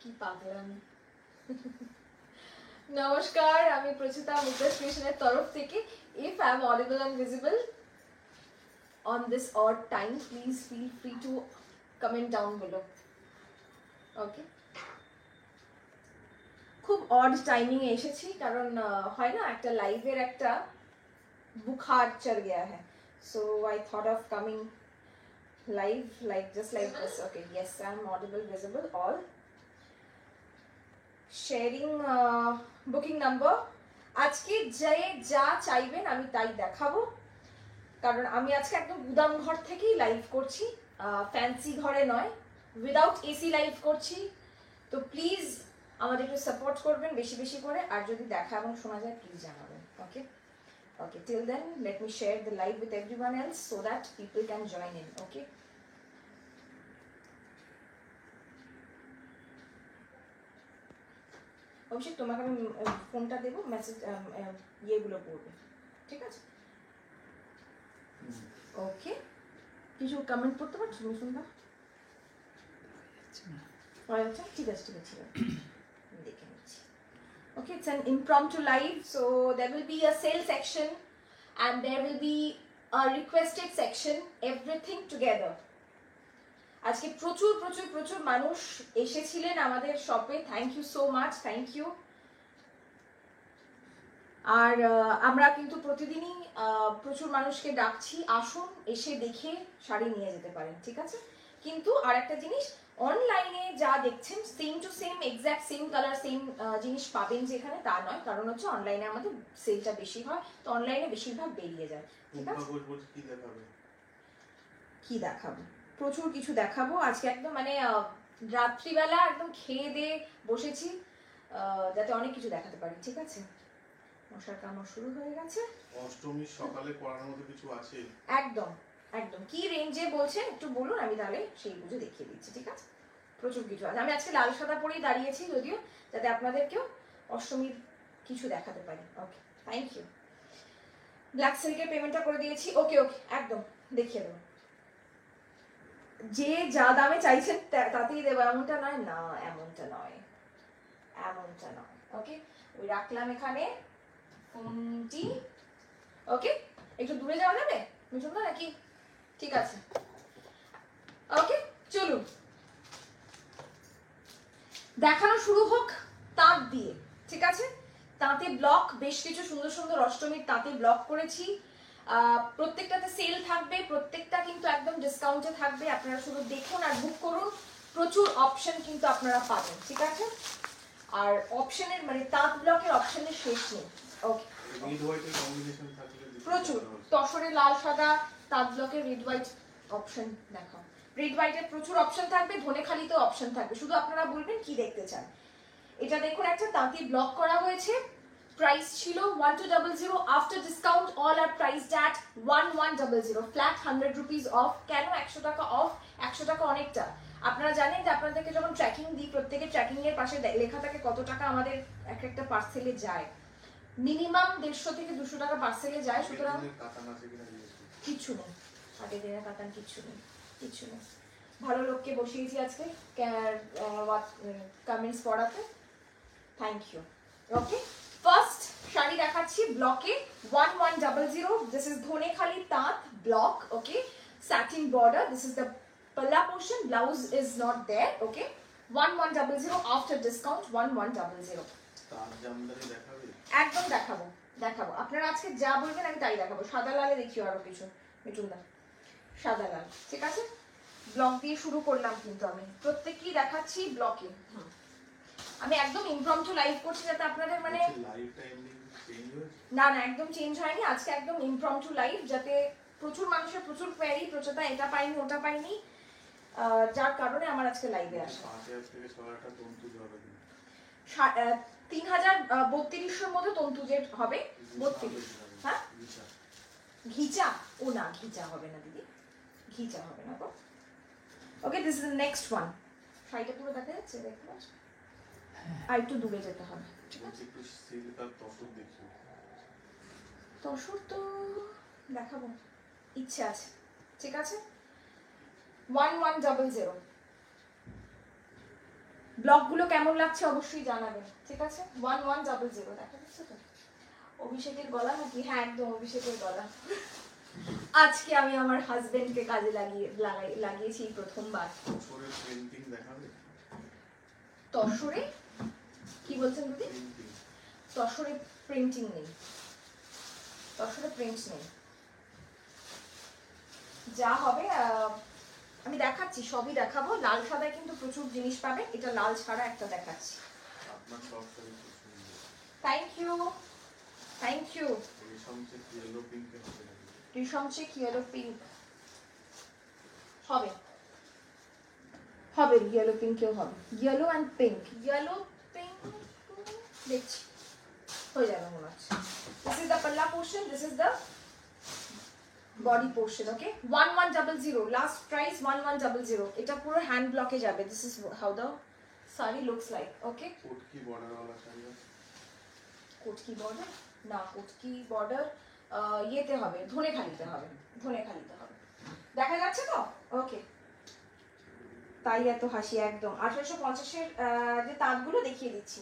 কি পাগলামি। নমস্কার, আমি প্রচিতা মুকেশ কৃষ্ণের তরফ থেকে। If I am audible and visible on this odd time, please feel free to comment down below. Okay. খুব অড টাইমিং এ এসেছি, কারণ হয় না একটা লাইভের একটা বুখার চড় গয়া है, so I thought of coming live like just like this. Okay, yes, I am audible, visible, all. Sharing booking number. আজকে যা চাইবেন আমি তাই দেখাবো, কারণ আমি আজকে একদম গুদাম ঘর থেকেই লাইভ করছি, ফ্যান্সি ঘরে নয়, উইদাউট এসি লাইভ করছি। তো প্লিজ আমাদের একটু সাপোর্ট করবেন বেশি বেশি করে, আর যদি দেখা এবং শোনা যায় প্লিজ জানাবেন। Okay okay, till then let me share the live with everyone else so that people can join in. Okay, অবশ্যই তোমাকে আমি ফোনটা দেবো, মেসেজ ইয়েগুলো পড়বে, ঠিক আছে? ওকে, কিছু কমেন্ট পড়তে পারছো শুনবা? আচ্ছা ঠিক আছে ঠিক আছে, দেখে নিচ্ছি। Okay, it's an impromptu live, so there will be a sale section and there will be a requested section, everything together. আজকে প্রচুর প্রচুর প্রচুর মানুষ এসেছিলেন আমাদের শপে, thank you so much, thank you. আর আমরা কিন্তু প্রতিদিনই প্রচুর মানুষকে ডাকছি, আসুন এসে দেখে শাড়ি নিয়ে যেতে পারেন, ঠিক আছে? কিন্তু আর একটা জিনিস, অনলাইনে যা দেখছেন same to same exact same colour same জিনিস পাবেন যেখানে, তা নয়। কারণ হচ্ছে অনলাইনে আমাদের সেলটা বেশি হয়, তো অনলাইনে বেশিরভাগ বেরিয়ে যায়, ঠিক আছে? কি দেখাবো? প্রচুর কিছু দেখাবো আজকে, একদম মানে রাত্রিবেলা একদম খেয়ে দিয়ে বসেছি যাতে অনেক কিছু দেখাতে পারি, ঠিক আছে? মশার কামড় শুরু হয়ে গেছে। অষ্টমীর সকালে পরার মতো কিছু আছে? একদম একদম। কি রেঞ্জে বলছেন একটু বলুন, আমি তাহলে সেই বুঝে দেখিয়ে দিচ্ছি, ঠিক আছে? প্রচুর কিছু আছে। আমি আজকে লাল সাদা পরেই দাঁড়িয়েছি যদিও, যাতে আপনাদেরকেও অষ্টমীর কিছু দেখাতে পারি। ওকে, থ্যাংক ইউ। ব্ল্যাক সিল্কের পেমেন্টটা করে দিয়েছি। ওকে ওকে, একদম দেখিয়ে দেবো। যে যা দামে চাইছেন তাতেই দেবো এমনটা নয়, না এমনটা নয়, এমনটা নয়। ওকে, ওই রাখলাম এখানে ফোনটি। ওকে, একটু দূরে যাওয়া যাবে মিঠুন দা নাকি? ঠিক আছে, ওকে চলুন দেখানো শুরু হোক তাঁত দিয়ে, ঠিক আছে? তাঁতে ব্লক বেশ কিছু সুন্দর সুন্দর অষ্টমীর তাঁতে ব্লক করেছি, প্রত্যেকটাতে সেল থাকবে, প্রত্যেকটা কিন্তু একদম ডিসকাউন্টে থাকবে। আপনারা শুধু দেখুন আর বুক করুন, প্রচুর অপশন কিন্তু আপনারা পাবেন, ঠিক আছে? আর অপশনের মানে তাঁত ব্লকের অপশনের শেষ নেই। ওকে, প্রচুর তসরে লাল সাদা, তাঁত ব্লকের রেড হোয়াইট অপশন দেখাও। রেড হোয়াইটের প্রচুর অপশন থাকবে, ধনেখালিতেও অপশন থাকবে, শুধু আপনারা বলবেন কি দেখতে চান। এটা দেখুন একটা তাঁতি ব্লক করা হয়েছে, প্রাইস ছিল 1200, after discount all are priced at 1100, flat 100 rupees off. কেন 100 টাকা অফ? 100 টাকা অনেকটা। আপনারা জানেন যে আপনাদেরকে যখন ট্র্যাকিং দিই, প্রত্যেকের ট্র্যাকিং এর পাশে লেখা থাকে কত টাকা আমাদের এক একটা পার্সেলে যায়। মিনিমাম 150 থেকে 200 টাকা পার্সেলে যায়, সুতরাং কিছু নেই, আগের দিনের কাতান কিছু নেই, কিছু নেই। ভালো লোককে বসিয়েছি আজকে কমেন্টস পড়াতে, thank you. Okay, first sari দেখাচ্ছি ব্লকে 1100, দিস ইজ ধনেখালি তাঁত block. Okay, satin border, this is the palla portion, blouse is not there. Okay, 1100 after discount 1100। একদম দেখাবো দেখাবো, আপনারা আজকে যা বলবেন আমি তাই দেখাবো। সাদা লালে দেখিও আরো কিছু মিঠুন দা, সাদা লাল, ঠিক আছে? ব্লক দিয়ে শুরু করলাম, কিন্তু আমি প্রত্যেকই দেখাচ্ছি ব্লকে। আমি একদম ইমপ্রম্পটু লাইভ করছি যাতে আপনাদের মানে না না একদম চেঞ্জ হয়নি, আজকে একদম ইমপ্রম্পটু লাইভ, যাতে প্রচুর মানুষের প্রচুর কোয়েরি, প্রচুরটা এটা পাইনি ওটা পাইনি, যার কারণে আমার আজকে লাইভে আসা। 3032 মধ্যে তন্তুজের হবে 32। হ্যাঁ, ঘিচা? ও না, ঘিচা হবে না দিদি, ঘিচা হবে না গো। Okay, this is the next one. শাড়িটা পুরো দেখা যাচ্ছে, দেখতে পাচ্ছ? আর একটু দূরে যেতে হবে, ঠিক আছে? তসর তো দেখাবো, ইচ্ছে আছে, ঠিক আছে? 1100 ব্লগগুলো কেমন লাগছে অবশ্যই জানাবেন, ঠিক আছে? 1100 দেখা যাচ্ছে তো অভিষেকের গলা নাকি? হ্যাঁ একদম অভিষেকের গলা। আজকে আমি আমার হাজবেন্ডকে কাজে লাগিয়েছি এই প্রথমবার। তসরের পেন্টিং দেখাবে? তসরে কি বলছেন দিদি? পেন্টিং তসরে প্রিন্টিং নেই, তসরে প্রিন্ট নেই। যা হবে আমি দেখাচ্ছি, সবই দেখাবো। লাল সাদায় কিন্তু প্রচুর জিনিস পাবে, এটা লাল ছাড়া একটা দেখাচ্ছি। আপনার তসরে খুব সুন্দর। Thank you, thank you. রেশম চেক ইয়েলো পিঙ্কে হবে নাকি? রেশম চেক ইয়েলো পিঙ্ক হবে, হবে ইয়েলো পিঙ্কেও হবে, yellow and pink, yellow pink দেখছি হয়ে যাবে মনে হচ্ছে। This is the palla portion, this is the body portion. Okay 1100 last price 1100। এটা পুরো হ্যান্ড ব্লকে যাবে। This is how the sari looks like. Okay কোটকি বর্ডারওয়ালা শাড়ি আছে? কোটকি বর্ডার না, কোটকি বর্ডার ইয়েতে হবে, ধনেখালিতে হবে, ধনেখালিতে হবে। দেখা যাচ্ছে তো? ওকে তাই এত হাসি একদম 1850-এর যে তাঁতগুলো দেখিয়ে দিচ্ছি।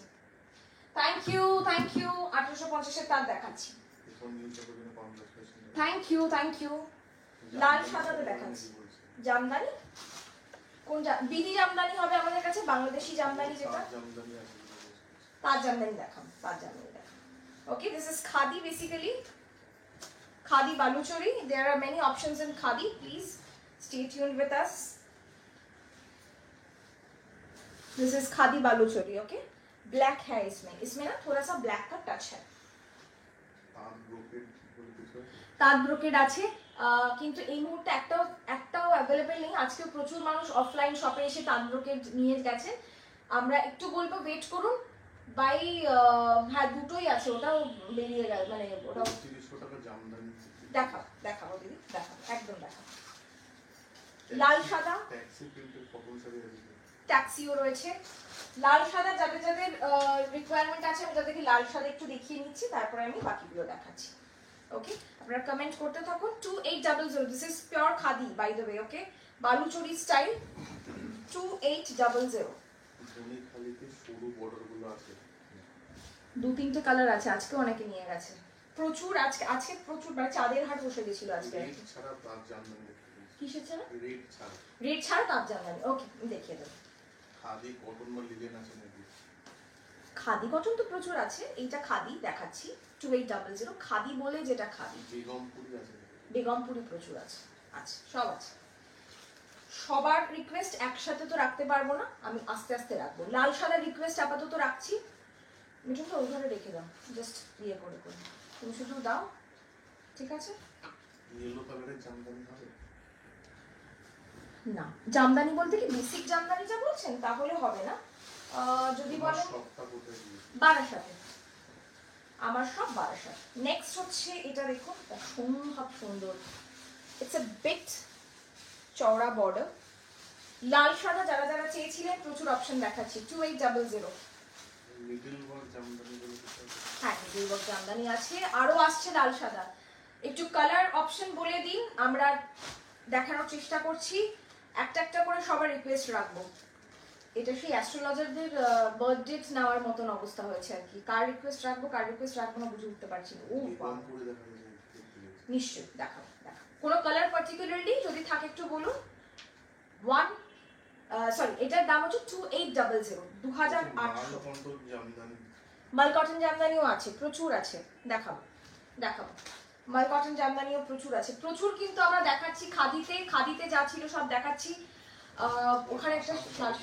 Thank you, thank you. 1850-এর তাঁত দেখাচ্ছি। এখন নিউজ পেপারে congratulation. Thank you, thank you. লাল সাদাতে দেখাচ্ছি। জামদানি কোন বিধি জামদানি হবে আমাদের কাছে, বাংলাদেশি জামদানি যেটা। জামদানি আছে? তাঁত জামদানি দেখাম, তাঁত জামদানি দেখাম। Okay this is khadi basically, khadi Baluchari. There are many options in khadi, please stay tuned with us. This is khadi Baluchari. Okay black है इसमें, इसमें ना थोड़ा सा ब्लैक का टच है। তাঁত ব্রোকেড বলে কিছু আছে? তাঁত ব্রোকেড আছে কিন্তু এই মুহূর্তে একটাও অ্যাভেলেবেল নেই। আজকে প্রচুর মানুষ অফলাইন শপে এসে তাঁত ব্রোকেড নিয়ে গেছেন। আমরা একটু বলবো ওয়েট করুন। বাই হ্যাঁ দুটোই আছে, ওটাও বেরিয়ে গেল, মানে ওটাও 300 টাকা জামদানি। দেখাও, দেখাবো দিদি, দেখাবো একদম দেখাবো। লাল সাদা ট্যাক্সি প্রিন্টের কটন শাড়ি আছে? ট্যাক্সিও রয়েছে। লাল সাদা যাদের যাদের রিকোয়ারমেন্ট আছে আমি তাদেরকে লাল সাদা একটু দেখিয়ে নিচ্ছি, তারপরে আমি বাকিগুলো দেখাচ্ছি। ওকে আপনারা কমেন্ট করতে থাকুন। 2800 this is pure khadi by the way. Okay Baluchari style 2800। ধনেখালিতে সরু বর্ডারগুলো আছে? 2-3টে কালার আছে, আজকে অনেকে নিয়ে গেছে প্রচুর। আজকে প্রচুর, মানে চাঁদের হাট বসে গেছিল আজকে। রেড ছাড়া তাঁত জামদানি দেখতে পেয়েছি। কিসের ছাড়া? রেড ছাড়া। রেড ছাড়া তাঁত জামদানি। ওকে দেখিয়ে দেবো। খাদি কটন বা লিনেন আছে নাকি? খাদি কটন তো প্রচুর আছে, এইটা খাদি দেখাচ্ছি 2800। খাদি বলে যেটা খাদি। বেগমপুরি আছে নাকি? বেগমপুরি প্রচুর আছে, আছে সব আছে। সবার রিকোয়েস্ট একসাথে তো রাখতে পারবো না, আমি আস্তে আস্তে রাখবো। লাল সাদা রিকোয়েস্ট আপাতত রাখছি। মিঠুনটা ওই ঘরে রেখে দাও, জাস্ট ইয়ে করে করে তুমি শুধু দাও, ঠিক আছে? ইয়েলো কালারের জামদানি হবে? না জামদানি বলতে কি বেসিক জামদানি যা বলছেন তাহলে হবে না। যদি বলেন সবটা কোথায় দিয়ে? বারাসাতে, আমার সব বারাসাত। নেক্সট হচ্ছে এটা দেখুন, অসম্ভব সুন্দর। ইটস এ বিট চওড়া বর্ডার। লাল সাদা যারা যারা চেয়েছিলেন প্রচুর অপশন দেখাচ্ছি 2800। মিডল ওয়ার্ক জামদানি বলে কিছু আছে? হ্যাঁ মিডল ওয়ার্ক জামদানি আছে, আরো আসছে লাল সাদা। একটু কালার অপশন বলে দিন, আমরা দেখানোর চেষ্টা করছি। একটা একটা করে সবার রিকোয়েস্ট রাখবো। এটা সেই অ্যাস্ট্রোলজারদের বার্থডে নেওয়ার মতন অবস্থা হয়েছে আর কি। কার রিকোয়েস্ট রাখবো কার রিকোয়েস্ট রাখবো না বুঝে উঠতে পারছি না। ও বেগমপুরি দেখা যায় দেখতে পেয়েছি। নিশ্চয়ই দেখাও, দেখাও। কোনো কালার পার্টিকুলারলি যদি থাকে একটু বলুন। এটার দাম হচ্ছে 2800, 2800। মালকন্টন জামদানি। মাল কটন জামদানিও আছে, প্রচুর আছে, দেখাবো দেখাবো। মাল কটন জামদানিও প্রচুর আছে, প্রচুর। কিন্তু আমরা দেখাচ্ছি খাদিতে যা ছিল সব দেখাচ্ছি। ওখানে একটা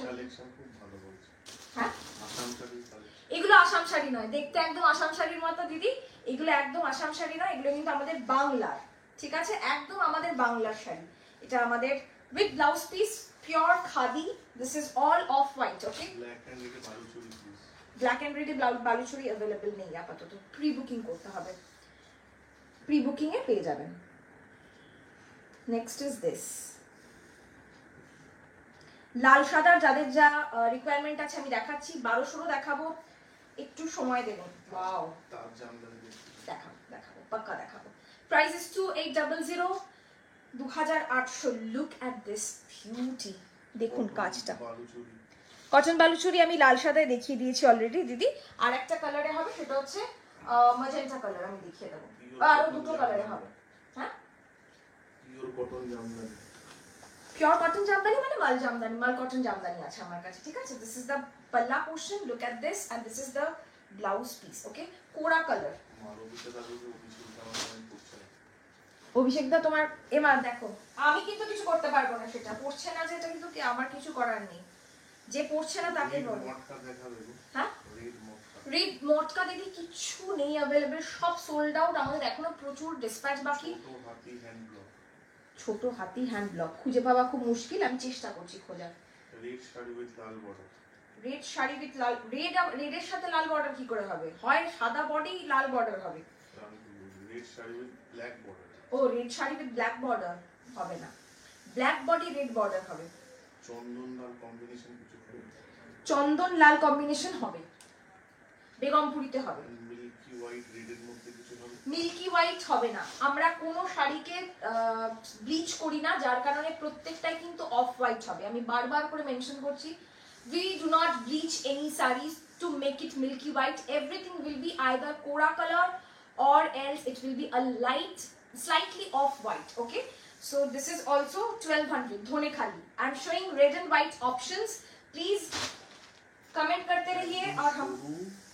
কালেকশন খুব ভালো বলছে। হ্যাঁ আসাম শাড়ির কালেকশন। এগুলো আসাম শাড়ি নয়, দেখতে একদম আসাম শাড়ির মতো দিদি। এগুলো একদম আসাম শাড়ি নয়, এগুলো কিন্তু আমাদের বাংলার, ঠিক আছে? একদম আমাদের বাংলার শাড়ি। এটা আমাদের with blouse piece, pure khadi. This is all of white. Okay black and রেডে বালুচরি পিস। ব্ল্যাক এন্ড রেডে বালুচরি অ্যাভেলেবেল নেই আপাতত, প্রি বুকিং করতে হবে। প্রি বুকিং এ পেয়ে যাবেন। নেক্সট ইজ দিস লাল সাদার যাদের যা রিকোয়ারমেন্ট আছে আমি দেখাচ্ছি। 1200 দেখাবো, একটু সময় দেবেন। ওয়াও তাঁত জামদানি দেখাবো দেখাবো পাক্কা দেখাবো। Price is 2800, 2800। Look at this beauty, দেখুন কাজটা। বালুচরি কটন বালুচুরি আমি লাল সাদায় দেখিয়ে দিয়েছি অলরেডি দিদি। আর একটা কালারে হবে, সেটা হচ্ছে ম্যাজেন্টা কালার, আমি দেখিয়ে দেবো। আরো দুটো কালারে হবে। হ্যাঁ, pure cotton Jamdani. Pure cotton Jamdani মানে মাল জামদানি, মাল কটন জামদানি আছে আমার কাছে, ঠিক আছে। This is the palla portion, look at this, and this is the blouse piece, okay. কোরা কালার। মালবিতে তাহলে যে অভিষেকটা আমার পড়ছে না। অভিষেকদা তোমার এবার দেখো, আমি কিন্তু কিছু করতে পারবো না, সেটা পড়ছে না যেটা কিন্তু আমার কিছু করার নেই, যে পড়ছে না তাকে রেড বলো। মটকা দেখাবে গো। হ্যাঁ, রেড মটকা। রেড মটকা দিদি কিচ্ছু নেই অ্যাভেলেবেল, সব সোল্ড আউট। আমাদের এখনো প্রচুর ডিসপ্যাচ বাকি। ছোট হাতি হ্যান্ড ব্লক। ছোট হাতি হ্যান্ড ব্লক খুঁজে পাওয়া খুব মুশকিল, আমি চেষ্টা করছি খোঁজার। রেড শাড়ি উইথ লাল বর্ডার। রেড শাড়ি উইথ লাল, রেডের সাথে লাল বর্ডার কি করে হবে? হয় সাদা বডি লাল বর্ডার হবে। Red sari with black border. ও, red sari with black border হবে না, ব্ল্যাক বডি রেড বর্ডার হবে। চন্দন লাল কম্বিনেশন কিছু হবে। চন্দন লাল কম্বিনেশন হবে, বেগমপুরিতে হবে। মিল্কি হোয়াইট রেডের মধ্যে কিছু হবে। মিল্কি হোয়াইট হবে না, আমরা কোনো শাড়িকে ব্লিচ করি না, যার কারণে প্রত্যেকটাই কিন্তু অফ হোয়াইট হবে। আমি বারবার করে মেনশন করছি, we do not bleach any sarees to make it milky white. Everything will be either kora color or else it will be a light slightly off white, okay. So this is also 1200 dhone khali. I'm showing red and white options, please comment karte rahiye aur hum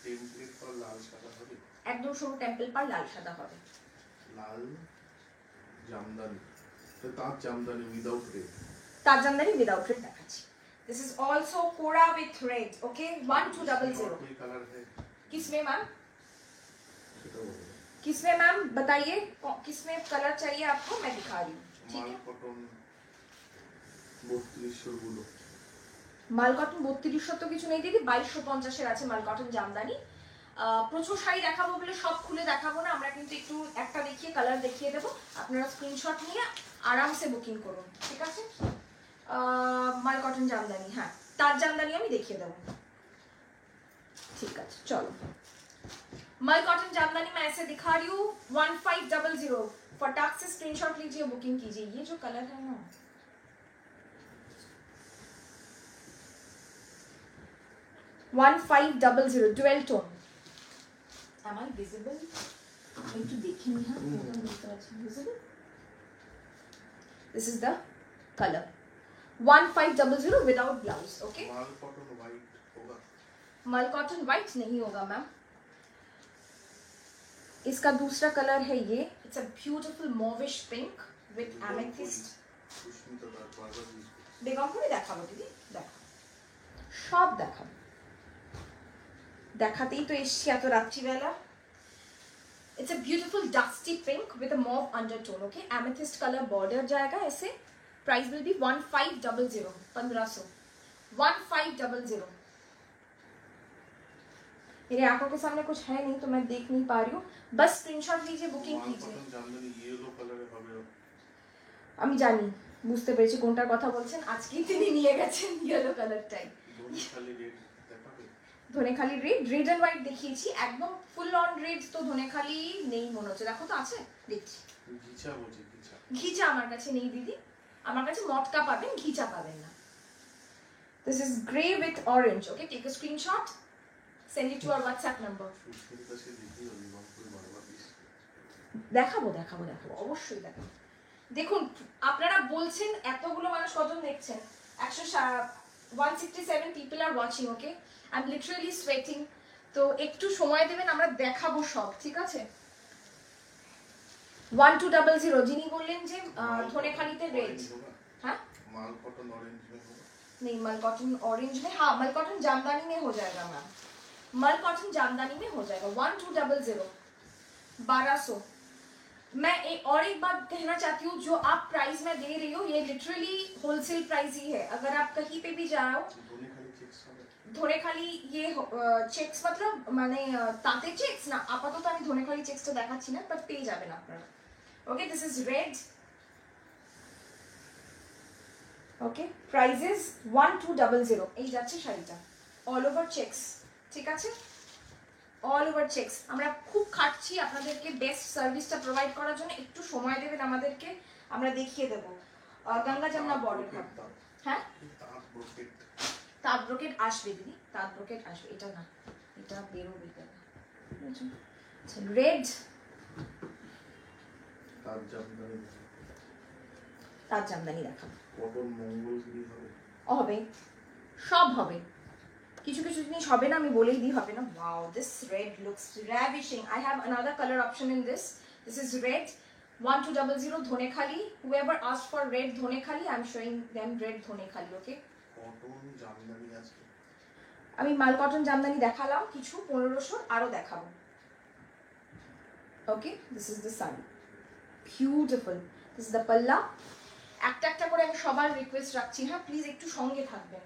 template पर লাল সাদা হবে। একদম সরু temple পার লাল সাদা হবে। লাল জামদানি, তো তার Jamdani without red. তার জামদানি উইদাউট রেড দেখাচ্ছি। This is also kora with red, okay. 1200 कोई कलर है किसमें मैम? सेटा बोलो। किसमें मैम बताइए, किसमें कलर चाहिए आपको, मैं दिखा रही हूँ, ठीक মাল है। কটন 3200 গুলো। মাল কটন 3200 তো কিছু নেই দিদি, 2250 এর আছে মাল কটন জামদানি। প্রচুর শাড়ি দেখাবো বলে সব খুলে দেখাবো না, আমরা কিন্তু একটু একটা দেখিয়ে কালার দেখিয়ে দেবো, আপনারা স্ক্রিনশট নিয়ে আরামসে বুকিং করুন, ঠিক আছে। মাল কটন জামদানি, হ্যাঁ তার জামদানি আমি দেখিয়ে দেবো, ঠিক আছে চলো। मल कॉटन जामदानी मैं ऐसे दिखा रही हूँ 1500, फटाक से स्क्रीनशॉट लीजिए, बुकिंग कीजिए। ये जो कलर है ना, 1500 dual tone. Am I visible? একটু দেখে নি, হ্যাঁ বুঝতে পারছি visible। This is the color 1500 without blouse, okay। Mall cotton white होगा। मल कॉटन व्हाइट नहीं होगा मैम, इसका दूसरा कलर है ये, it's a beautiful mauvish pink with amethyst. Sushmita Das বারবার ইউজ করছে। বেগমপুরে দেখাবো দিদি, দেখো সব দেখাবো, দেখাতেই তো এসছি এত রাত্রিবেলা। It's a beautiful dusty pink with a mauve undertone, okay. Amethyst colour border जाएगा ऐसे। Price will be 1500, 1500, 1500। मेरे आंखों के सामने कुछ है नहीं तो मैं देख नहीं पा रही हूँ, बस स्क्रीनशॉट लीजिए, बुकिंग মাল कीजिए। কটন জামদানি ইয়েলো কালারে হবে। আমি জানি, বুঝতে পেরেছি কোনটার কথা বলছেন, আজকেই তিনি নিয়ে গেছেন ইয়েলো কালারটাই। ধনেখালি রেড দেখাবে। Dhanekhali red, red and white দেখিয়েছি, একদম ফুল অন রেড তো ধনেখালি নেই মনে হচ্ছে, দেখো তো আছে, দেখছি। ঘিচা বলছি ঘিচা। ঘিচা আমার কাছে নেই দিদি, আমার কাছে মটকা পাবেন, ঘিচা পাবেন না। This is grey with orange, okay. Take a screenshot, send it to our WhatsApp number. Susmita সে দেখি অভিমান বারবার ইউজ দেখাবো দেখাবো দেখাবো, অবশ্যই দেখাবো। দেখুন আপনারা বলছেন এতগুলো মানুষ কজন দেখছেন, 167 people are watching, okay. I am literally sweating, তো একটু সময় দেবেন, আমরা দেখাবো সব, ঠিক আছে। 1200 যিনি বললেন যে ধনেখালিতে রেড, हाँ माल कॉटन ऑरेंज में होगा। नहीं मल कॉटन ऑरेंज में, हाँ मल कॉटन जामदानी में हो जाएगा मैम, मल कॉटन जामदानी में हो जाएगा 1200, 1200। मैं और एक बात कहना चाहती हूँ, जो आप प्राइस में दे रही हो ये लिटरली होलसेल प्राइस ही है। अगर आप कहीं पे भी जाओ, ধনেখালি চেকস হবে। ধনেখালি ये চেকস मतलब মানে তাঁতের চেকস না, আপাতত আমি ধনেখালি চেকসটা দেখাচ্ছি না, বাট পেয়ে যাবেন আপনারা, okay. This is red, okay. Price is 1200, এই যাচ্ছে শাড়িটা, অল ওভার চেকস, ঠিক আছে, অল ওভার চেকস। আমরা খুব খাটছি আপনাদেরকে বেস্ট সার্ভিসটা প্রোভাইড করার জন্য, একটু সময় দেবেন আমাদেরকে, আমরা দেখিয়ে দেবো। গঙ্গা যমুনা বর্ডার, হ্যাঁ তাঁত ব্রোকেট। তাঁত ব্রোকেট আসবে দিদি, তাঁত ব্রোকেট আসবে, এটা না, এটা বেরোবে কেন। রেড তার জামদানি, তাঁত জামদানি দেখাবো। কটন মঙ্গলগিরি হবে, হবে, সব হবে, কিছু কিছু জিনিস হবে না আমি বলেই দিই হবে না। Wow, this red looks ravishing. I have another color option in this. This is red 1200 Dhonekali. Whoever asked for red Dhonekali, I'm showing them red Dhonekali. Okay, cotton Jamdani আছে। আমি মাল কটন জামদানি দেখালাম কিছু 1500, আরো দেখাবো। Okay, this is the sari, beautiful. This is the palla. একটা একটা করে আমি সবার রিকোয়েস্ট রাখছি, হ্যাঁ প্লিজ একটু সঙ্গে থাকবেন।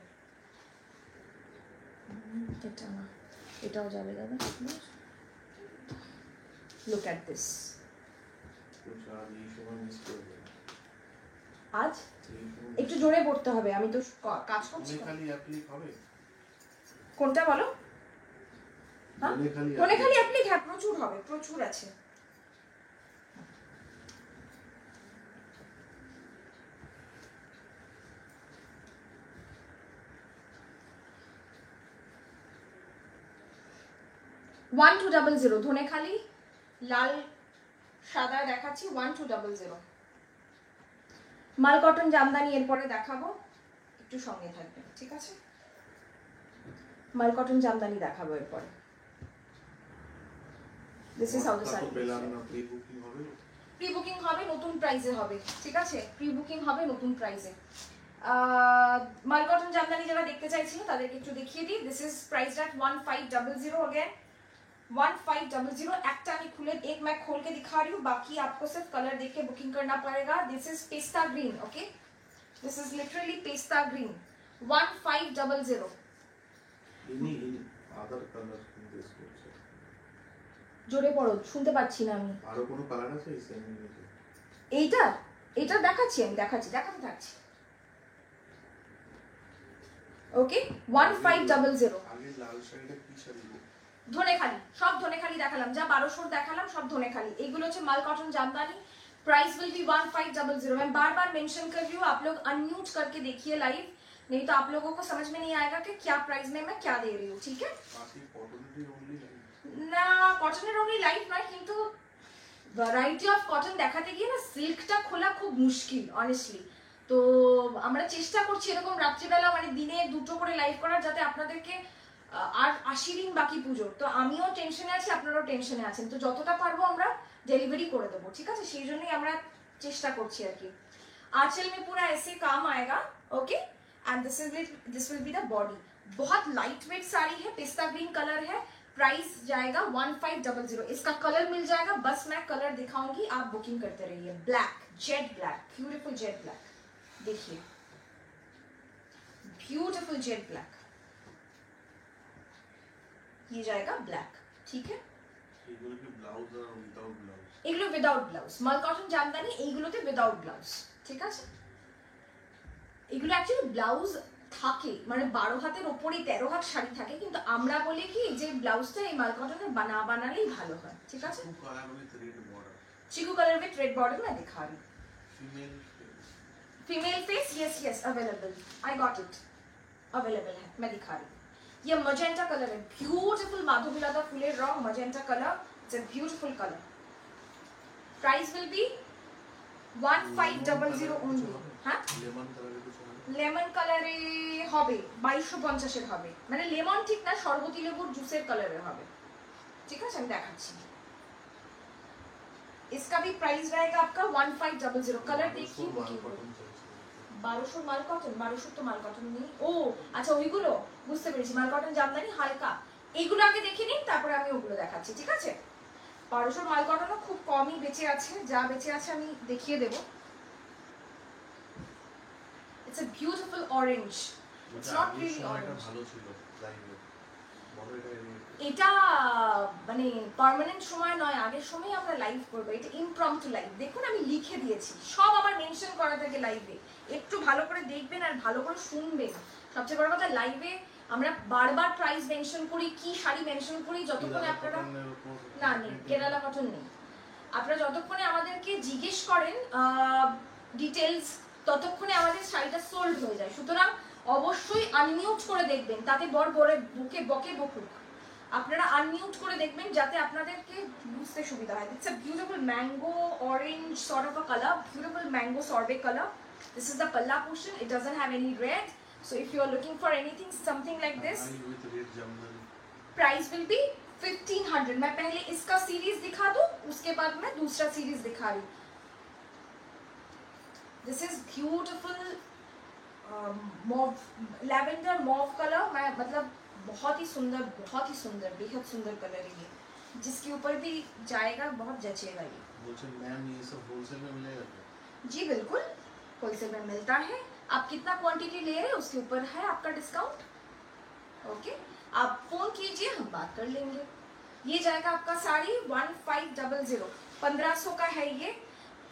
এটা না, এটাও যাবে দাদা। Look at this. এই সময় মিস করে দেবে। আজ এই সময় একটু জোরে পড়তে হবে, আমি তো কাজ করছি। ধনেখালি অ্যাপ্লিক হবে? কোনটা বলো? হ্যাঁ, ধনেখালি ধনেখালি অ্যাপ্লিক, হ্যাঁ প্রচুর হবে, প্রচুর আছে। ওয়ান 200 ধনেখালি লাল সাদা দেখাচ্ছি 1200। মাল কটন জামদানি এরপরে দেখাবো, একটু সঙ্গে থাকবেন ঠিক আছে। মাল কটন জামদানি দেখাবো এরপরে। This is how the sari. পেলাম না, প্রি বুকিং হবে? প্রি বুকিং হবে, নতুন প্রাইসে হবে ঠিক আছে, প্রি বুকিং হবে নতুন প্রাইসে। মাল কটন জামদানি যারা দেখতে চাইছিল তাদেরকে একটু দেখিয়ে দিই। This is price at 1500 again 1500। একটা আমি খুলে एक मैं खोल के दिखा रही हूँ, बाकी आपको सिर्फ कलर देख के बुकिंग करना पड़ेगा। This is pista green, okay, this is literally pista green 1500। ইনি আদার কালার ইনভেস করছে। জোরে পড়ো, শুনতে পাচ্ছি না আমি। আরো কোনো কালার আছে এই সেম ইমেজে? এইটা এটা দেখাচ্ছি, আমি দেখাচ্ছি, দেখাতে থাকছি। ওকে 1500। আগে লাল শাড়িটা কি শাড়ি? ধনেখালি, সব ধনেখালি দেখালাম, যা 1200 দেখালাম সব ধনেখালি। এইগুলো হচ্ছে মাল cotton Jamdani. Price will be 1500। मैं बार बार मेंशन कर रही हूँ, आप लोग अनम्यूट करके देखिए लाइव, नहीं तो आप लोगों को समझ में नहीं आएगा कि क्या प्राइस में मैं क्या दे रही हूँ, ठीक है না। কটনের অনলি লাইভ নয়, কিন্তু ভ্যারাইটি অফ কটন দেখাতে গিয়ে না সিল্কটা খোলা খুব মুশকিল অনেস্টলি। তো আমরা চেষ্টা করছি এরকম রাত্রিবেলা মানে দিনে দুটো করে লাইভ করার, যাতে আপনাদেরকে আর 80 দিন বাকি পুজোর, তো আমিও টেনশনে আছি আপনারাও টেনশনে আছেন, তো যতটা পারবো আমরা ডেলিভারি করে দেবো ঠিক আছে, সেই জন্যই আমরা চেষ্টা করছি আর কি। आंचल में पूरा ऐसे काम आएगा, okay, and this will be the body. बहुत लाइट वेट साड़ी है, पिस्ता ग्रीन कलर है, प्राइस जाएगा 1500। इसका कलर मिल जाएगा, बस मैं कलर दिखाऊंगी, आप बुकिंग करते रहिए। Black, jet black, beautiful jet black, देखिए ब्यूटीफुल जेट ब्लैक, ये जाएगा ब्लैक, ठीक है। এগুলো কি ব্লাউজ আর উইদাউট ব্লাউজ? এগুলো উইদাউট ব্লাউজ, মাল কটন জামদানি এইগুলোতে উইদাউট ব্লাউজ ঠিক আছে। এগুলো অ্যাকচুয়ালি ব্লাউজ থাকে, মানে 12 হাতের ওপরেই 13 হাত শাড়ি থাকে, কিন্তু আমরা বলি কি যে ব্লাউজটা এই মাল কটনের বানালেই ভালো হয় ঠিক আছে। Colour with red border, chiku colour with red border मैं दिखा रही हूँ। Female female face, yes yes available, I got it, available है, मैं दिखा रही हूँ। ये मजेंटा कलर है, ब्यूटीफुल माधुरीलता फुलेर रंग magenta colour, it's a beautiful colour. Price will be 1500 only. हाँ, লেমন কালারের কিছু হবে? লেমন কালারে হবে 2250 এর হবে, মানে লেমন ঠিক না, শরবতি লেবুর জুসের কালারে হবে ঠিক আছে, আমি দেখাচ্ছি। इसका भी प्राइस रहेगा आपका 1500। कलर देखिए, 1200 মাল কটন, 1200 তো মাল কটন নেই। ও আচ্ছা, ওইগুলো বুঝতে পেরেছি, মাল কটন জামদানি হালকা, এইগুলো আগে দেখে নিন, তারপরে আমি ওগুলো দেখাচ্ছি ঠিক আছে। 1200 মাল কটনও খুব কমই বেঁচে আছে, যা বেঁচে আছে আমি দেখিয়ে দেব। It's a beautiful orange, it's not really orange. ভালো ছিল লাইভে, বড় এটা মানে পার্মানেন্ট সময় নয়, আগের সময় আমরা লাইভ করব, এটা ইমপ্রম্পটু লাইভ। দেখুন আমি লিখে দিয়েছি, সব আমার মেনশন করা থাকে লাইভে, একটু ভালো করে দেখবেন আর ভালো করে শুনবেন। সবচেয়ে বড় কথা, লাইভে আমরা বারবার প্রাইস মেনশন করি, কি শাড়ি মেনশন করি, যতক্ষণে আপনারা না নেই কেরালা কটন নেই, আপনারা যতক্ষণে আমাদেরকে জিজ্ঞেস করেন ডিটেলস, ততক্ষণে আমাদের শাড়িটা সোল্ড হয়ে যায়। সুতরাং অবশ্যই আনমিউট করে দেখবেন, তাতে বড় বকে বকুক, আপনারা আনমিউট করে দেখবেন যাতে আপনাদেরকে বুঝতে সুবিধা হয়। It's a beautiful mango orange sort of a color, beautiful mango sorbet color. This is the palla portion. It doesn't have any red, so if you are looking for anything something like this, with red jamdani. Price will be 1500। मैं पहले इसका series दिखा दूं, उसके बाद मैं दूसरा series दिखा रही हूँ। This is beautiful mauve, lavender mauve colour. मैं मतलब बहुत ही सुंदर बेहद सुंदर कलर है ये, जिसके ऊपर भी जाएगा बहुत जचेगा ये। बोलते मैम ये सब होलसेल में मिलेगा क्या? जी बिल्कुल, होलसेल में मिलता है। आप कितना क्वांटिटी ले रहे हैं उसके ऊपर है आपका डिस्काउंट। ओके, आप फोन कीजिए, हम बात कर लेंगे। ये जाएगा आपका साड़ी 1500, 1500 का है ये,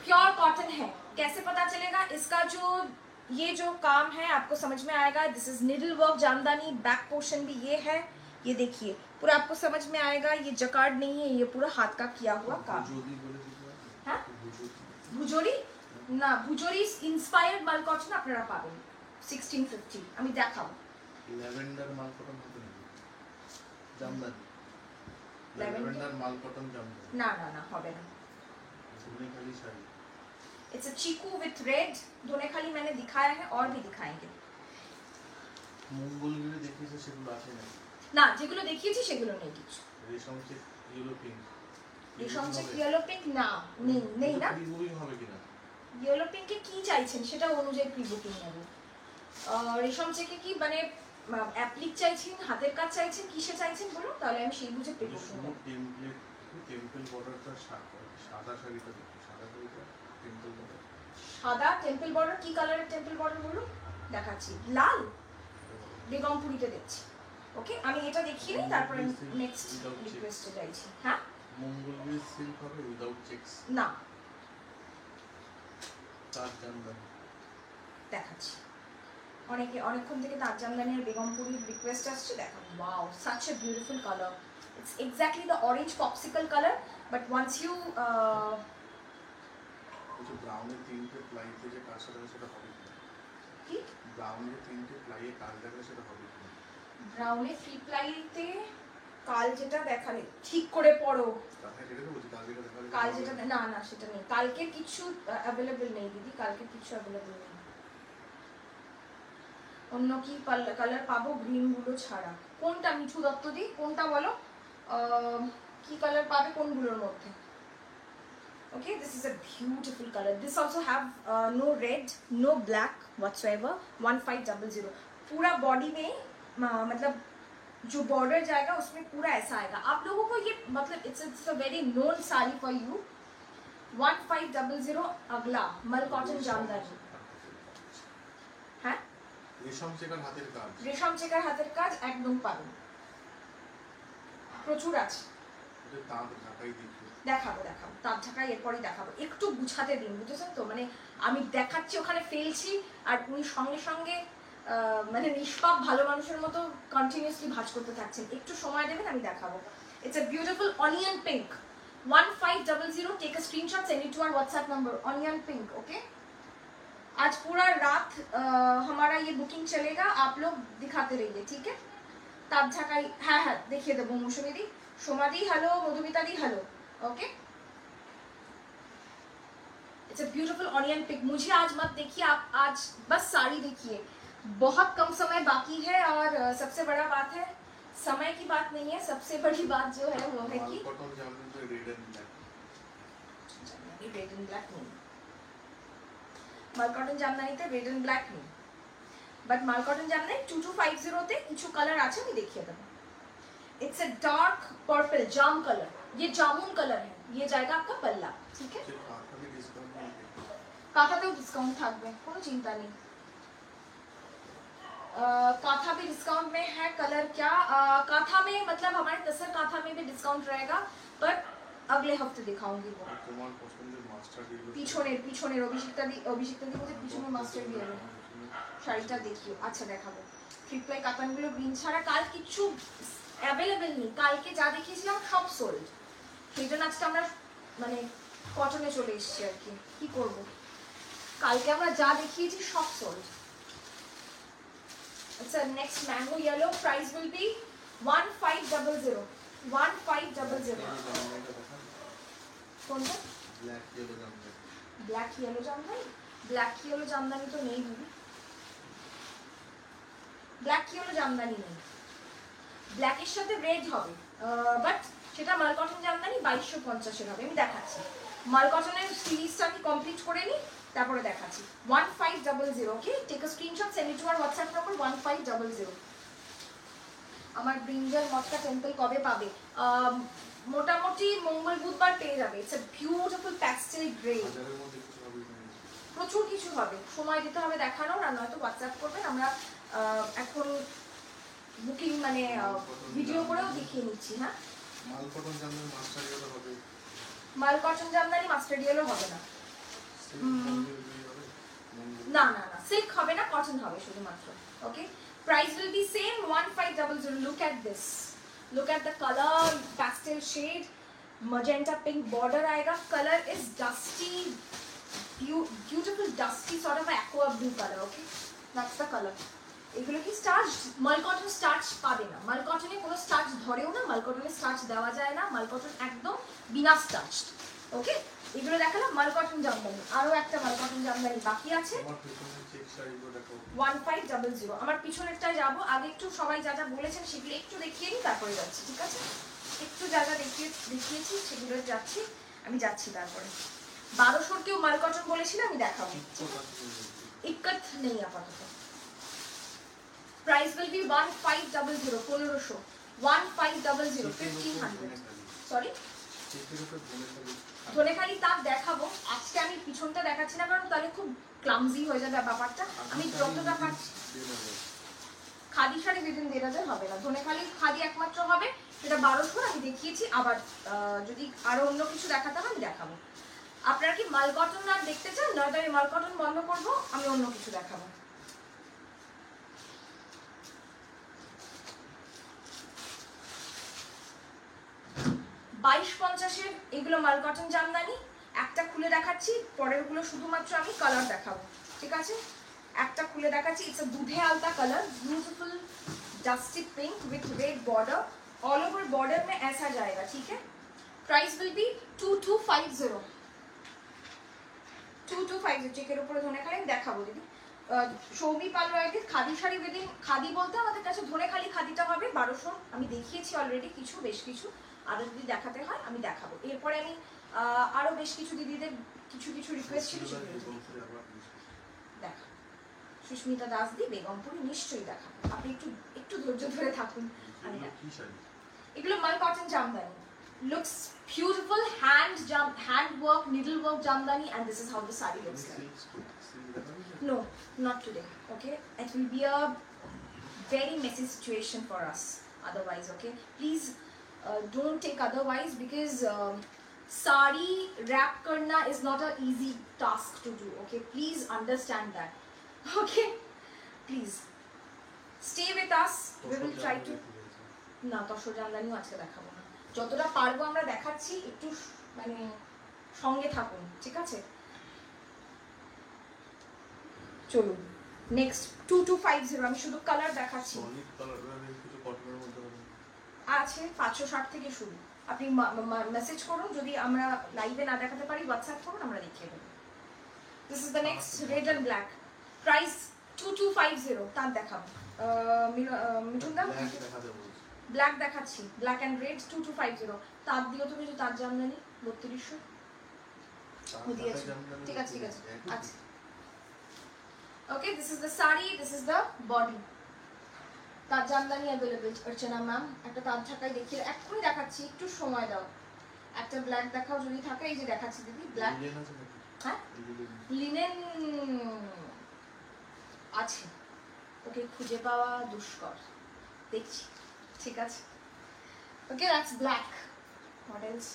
प्योर कॉटन है। कैसे पता चलेगा इसका? ये जो काम है आपको समझ में आएगा। This is needle work jamdani, back portion भी ये है, ये देखिए पूरा आपको समझ में आएगा। ये जकार्ड नहीं है, ये पूरा हाथ का किया हुआ काम। हाँ, ভুজরি না, ভুজরি ইন্সপায়ার্ড মাল কটন আপনারা পাবেন 1650। আমি দেখাবো। ল্যাভেন্ডার মাল কটন হবে না জামদানি? ল্যাভেন্ডার ল্যাভেন্ডার মাল কটন জামদানি না না না, হবে না। Dhaniakhali sari. It's a chikoo with red. Dhaniakhali मैंने दिखाया है और भी दिखाएंगे। মঙ্গলগিরি দেখিয়েছে সেগুলো আছে না? না, যেগুলো দেখিয়েছি সেগুলো নেই কিছু। রেশম চেক ইয়েলো পিঙ্ক। রেশম চেক ইয়েলো পিঙ্ক না, নেই না। প্রি বুকিং হবে কিনা? ইয়েলো পিঙ্কে কি চাইছেন সেটা অনুযায়ী প্রি বুকিং নেব। রেশম চেকে কি মানে অ্যাপ্লিক চাইছেন, হাতের কাজ চাইছেন, কিসে চাইছেন বলুন, তাহলে আমি সেই বুঝে প্রি বুকিং নেব। টেম্পল বর্ডারটা সাদা শাড়িটা দেখি, সাদা শাড়িটা টেম্পল বর্ডার। সাদা টেম্পল বর্ডার, কি কালারের টেম্পল বর্ডার বলুন, দেখাচ্ছি। লাল, বেগমপুরিতে দেখছি। ওকে, আমি এটা দেখিয়ে নিই, তারপরে নেক্সট রিকোয়েস্টে যাইছি। হ্যাঁ, মঙ্গলগিরি সিল্ক হবে উইদাউট চেকস না, তার জামদানি দেখাচ্ছি। অনেকক্ষণ থেকে তার জামদানি আর বেগমপুরির রিকোয়েস্ট আসছে, দেখাবো। Wow, such a beautiful color. It's exactly the orange popsicle color, but once you কিছু ব্রাউনের তিনটে প্লাইতে যে কাজ হবে সেটা হবে কিনা? কি ব্রাউনের তিনটে প্লাইয়ে কাজ দেখাবে সেটা হবে কিনা? ব্রাউনে ফ্রি প্লাইতে কাল যেটা দেখালে, ঠিক করে পড়ো। তাহলে যেটা বলছি কাল যেটা দেখাবে, কাল যেটা না না সেটা নেই, কালকে কিছু অ্যাভেলেবল নেই দিদি, কালকে কিছু অ্যাভেলেবল নেই। অন্য কি কালার পাবো গ্রিন গুলো ছাড়া? কোনটা মিঠু দত্ত দি, কোনটা বলো? কি কালার পাবে কোনগুলোর মধ্যে? Okay, this is a beautiful color. This also have no red, no black whatsoever. 1500। पूरा बॉडी में मतलब जो बॉर्डर जाएगा उसमें पूरा ऐसा आएगा। आप लोगों को ये मतलब it's a very known sari for you। 1500। अगला मल कॉटन जामदानी। হ্যাঁ, রেশম চেকার হাতের কাজ, রেশম চেকার হাতের কাজ একদম পাবেন, প্রচুর আছে। এটা তাঁত ঢাকাই দেখি। দেখাবো তার ঢাকায় এরপরই দেখাবো। একটু গুছাতে দিন, বুঝেছেন তো? মানে আমি দেখাচ্ছি ওখানে ফেলছি, আর উনি সঙ্গে সঙ্গে মানে নিষ্পাপ ভালো মানুষের মতো কন্টিনিউয়াসলি ভাঁজ করতে থাকছেন। একটু সময় দেবেন, আমি দেখাবো। It's a beautiful onion pink. 1500। Take a screenshot, send it to our WhatsApp number. Onion pink. Okay, आज पूरा रात हमारा ये बुकिंग चलेगा, आप लोग दिखाते रहिए, ठीक है? ताप ढाकाई, हाँ हाँ देखिए देबो। Mousumi di, Soma di hello, Madhumita di hello. Okay, it's a beautiful onion pink. मुझे आज मत देखिए आप, आज बस साड़ी देखिए। बहुत कम समय बाकी है, और सबसे बड़ा बात है समय की बात नहीं है, सबसे बड़ी बात जो है वो है कि কটন জামদানি তো red and black. Red and black नहीं, মাল কটন জামদানিতে রেড এন্ড ব্ল্যাক নেই, বাট মাল কটন জামদানি 2250 তে কিছু কালার আছে, আমি দেখিয়ে দেবো। इट्स अ डार्क पर्पल जाम कलर, ये जामुन कलर है। ये जाएगा आपका पल्ला, ठीक है? কাঁথাতেও ডিসকাউন্ট থাকবে, কোনো চিন্তা নেই। काथा भी डिस्काउंट में है। कलर क्या? काथा में मतलब हमारे तसर काथा में भी डिस्काउंट रहेगा, पर अगले हफ्ते दिखाऊंगी वो। তোমার পছন্দের মাস্টার ডিজাইন পিছনের অভিষিক্তা দি বলতে পিছনের মাস্টার দিয়ে হবে। শাড়িটা দেখিও, আচ্ছা দেখাবো। ট্রিপলাই কাতানগুলো গ্রিন ছাড়া কাল কিছু অ্যাভেলেবেল নেই। কালকে যা দেখিয়েছিলাম সব সোল্ড, সেই জন্য আজকে আমরা মানে কটনে চলে এসেছি আর কি। কি করব, কালকে আমরা যা দেখিয়েছি সব sold. It's a next mango yellow. Price will be 1500. 1500. কোনটা? Black yellow Jamdani. Black yellow Jamdani? Black yellow Jamdani তো নেই দিদি। ব্ল্যাক ইয়েলো জামদানি নেই। ব্ল্যাকের সাথে রেড হবে, বাট সেটা মাল কটন জামদানি 2250 হবে। আমি দেখাচ্ছি মাল কটনের সিরিজটা আমি কমপ্লিট করে নিই, তারপরে দেখাচ্ছি। 1500। Okay, take a screenshot, send it to our WhatsApp number 1500। আমার ব্রিঞ্জাল মটকা টেম্পল কবে পাবে? মোটামুটি মঙ্গল বুধবার পেয়ে যাবে। It's a beautiful pastel grey. হাজারের মধ্যে কিছু হবে কি না? প্রচুর কিছু হবে, সময় দিতে হবে দেখানোর, আর নয়তো হোয়াটসঅ্যাপ করবেন। আমরা এখন বুকিং মানে ভিডিও করেও দেখিয়ে নিচ্ছি। হ্যাঁ, মাল কটন জামদানি মাস্টার ইয়েলো হবে। মাল কটন জামদানি মাস্টার ইয়েলো হবে না। সিল্ক মঙ্গল দুই হবে। মঙ্গল না না না, সিল্ক হবে না, কটন হবে শুধুমাত্র। Okay, price will be same 1500। Look at this, look at the colour, pastel shade, magenta pink border आएगा। color is dusty, beautiful dusty sort of aqua blue color. Okay, that's the color. এগুলো কি starch? মাল cotton starch পাবে না, মাল কটনে কোনো starch ধরেও না, মাল কটনে স্টার্চ দেওয়া যায় না, মাল কটন একদম বিনা স্টার্চ। ওকে, এগুলো দেখালাম মাল কটন জামদানি। আরো একটা মাল কটন জামদানি বাকি আছে, আমার পিছনে চেক শাড়িগুলো দেখো। 1500। আমার পিছনেরটায় যাবো, আগে একটু সবাই যা যা বলেছেন সেগুলো একটু দেখিয়ে নিই, তারপরে যাচ্ছি। ঠিক আছে, একটু যা যা দেখিয়েছি সেগুলো যাচ্ছি, আমি যাচ্ছি। তারপরে 1200 কেউ মাল কটন বলেছিল, আমি দেখাবো। ইক্কত নেই আপাতত। Price will B 1500। 1500, 1500, 1500। সরি, চেকের উপর বলে থাকি। ধনেখালি তার দেখাবো। আজকে আমি পিছনটা দেখাচ্ছি না, কারণ তাহলে খুব ক্লামজি হয়ে যাবে ব্যাপারটা। আমি যতটা পারছি। খাদি শাড়ি যেদিন 1500 হবে না, ধনেখালি খাদি একমাত্র হবে, সেটা 1200 আমি দেখিয়েছি। আবার যদি আরো অন্য কিছু দেখাতে হয় আমি দেখাবো। আপনারা কি মাল কটন আর দেখতে চান? নয়তো আমি মাল কটন বন্ধ করবো, আমি অন্য কিছু দেখাবো। 2250 এগুলো মাল কটন জামদানি। একটা খুলে দেখাচ্ছি, পরের গুলো শুধুমাত্র আমি কালার দেখাবো। ঠিক আছে, একটা খুলে দেখাচ্ছি। ইটস আ দুধে আলতা colour, beautiful dusty pink with red border. All over border में ऐसा जाएगा। ठीक है, प्राइस विल बी 2250। 2250 চেকের উপরে ধনেখালি দেখাবো দিদি। সৌমি পাল রয়েছে খাদি শাড়ি বেদিন। খাদি বলতে আমাদের কাছে ধনেখালি খাদিটা হবে 1200। আমি দেখিয়েছি অলরেডি কিছু, বেশ কিছু। আরো যদি দেখাতে হয় আমি দেখাবো। এরপরে আমি আরো বেশ কিছু দিদিদের কিছু কিছু রিকোয়েস্ট ছিল দেখা। সুস্মিতা দাস দি বেগমপুরি নিশ্চয়ই দেখাবো, আপনি একটু একটু ধৈর্য ধরে থাকুন। আমি এগুলো মাল cotton Jamdani, looks beautiful, hand work, needle work jamdani, and this is how the saree looks like. No, not today. Okay, it will be a very messy situation for us otherwise. Okay, please don't take otherwise, because sari wrap karna is not an easy task to do. Okay, please understand that. Okay, please stay with us. We will try to না তসর জামদানিও আজকে দেখাবো না, যতটা পারবো আমরা দেখাচ্ছি, একটু মানে সঙ্গে থাকুন। ঠিক আছে, চলুন নেক্সট 2250। আমি শুধু কালার দেখাচ্ছি। সলিড কালার কিছু কটনের মধ্যে আছে 560 থেকে শুরু। আপনি মেসেজ করুন, যদি আমরা লাইভে না দেখাতে পারি হোয়াটসঅ্যাপ করুন, আমরা দেখিয়ে দেবো। This is the next red and black. Price 2250। তার দেখাবো। মিঠুন দা ব্ল্যাক দেখাচ্ছি, ব্ল্যাক এন্ড রেড 2250। তার দিও তুমি যে তার জামদানি 3200 দিয়েছো। ঠিক আছে ঠিক আছে, আচ্ছা okay. This is the sari, this is the body. তার জামদানি অ্যাভেলেবল। অর্চনা ম্যাম একটা তার ঢাকাই দেখিয়ে এক্ষুনি দেখাচ্ছি, একটু সময় দাও। একটা ব্ল্যাক দেখাও যদি থাকে। এই যে দেখাচ্ছি দিদি ব্ল্যাক। হ্যাঁ, লিনেন আছে, ওকে খুঁজে পাওয়া দুষ্কর, দেখছি। ठीक है, okay that's black. What else?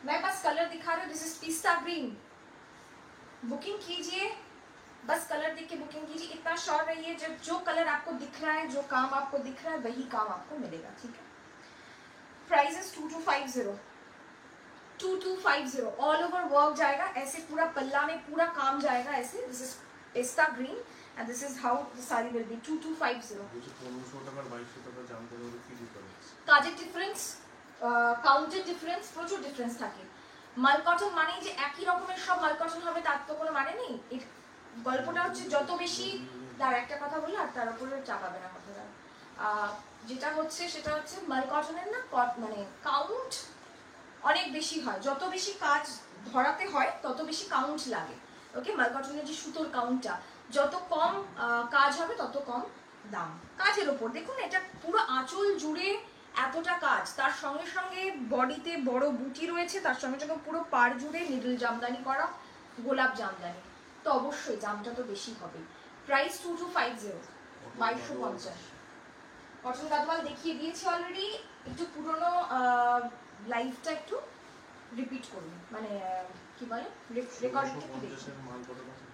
मैं बस कलर दिखा रही हूँ। दिस इज पिस्ता ग्रीन। बुकिंग कीजिए, बस कलर देख के बुकिंग कीजिए। इतना श्योर रहिए जब जो कलर आपको दिख रहा है, जो काम आपको दिख रहा है, वही काम आपको मिलेगा। ठीक है, price is 2250। 2250 all over work जाएगा ऐसे, पूरा पल्ला में पूरा काम जाएगा ऐसे। दिस इज पिस्ता green and this is how the saree will be 2250. বলছি 1500 টাকার 2200 টাকা জামদানি মধ্যে কি ডিফারেন্স? কাজের ডিফারেন্স, কাউন্টের ডিফারেন্স, প্রচুর ডিফারেন্স থাকে। মাল কটন মানেই যে একই রকমের সব মাল কটন হবে তার তো কোনো মানে নেই। এর গল্পটা হচ্ছে যত বেশি, তার একটা কথা বললে আর তার উপরে চাপাবে না কথাটা। যেটা হচ্ছে সেটা হচ্ছে মাল কটনের না মানে কাউন্ট অনেক বেশি হয়, যত বেশি কাজ ধরাতে হয় তত বেশি কাউন্ট লাগে। ওকে, মাল কটনের যে সুতোর কাউন্টটা যত কম কাজ হবে তত কম দাম। কাজের ওপর দেখুন, এটা পুরো আঁচল জুড়ে এতটা কাজ, তার সঙ্গে সঙ্গে বডিতে বড় বুটি রয়েছে, তার সঙ্গে সঙ্গে পুরো পাড় জুড়ে নিডল জামদানি করা, গোলাপ জামদানি, তো অবশ্যই দামটা তো বেশি হবে। প্রাইস 2250, 2250। কটন গাদওয়াল দেখিয়ে দিয়েছি অলরেডি, একটু পুরনো লাইফটা একটু রিপিট করুন, মানে কি বলে রেকর্ডিং 1650 মাল কত আছে?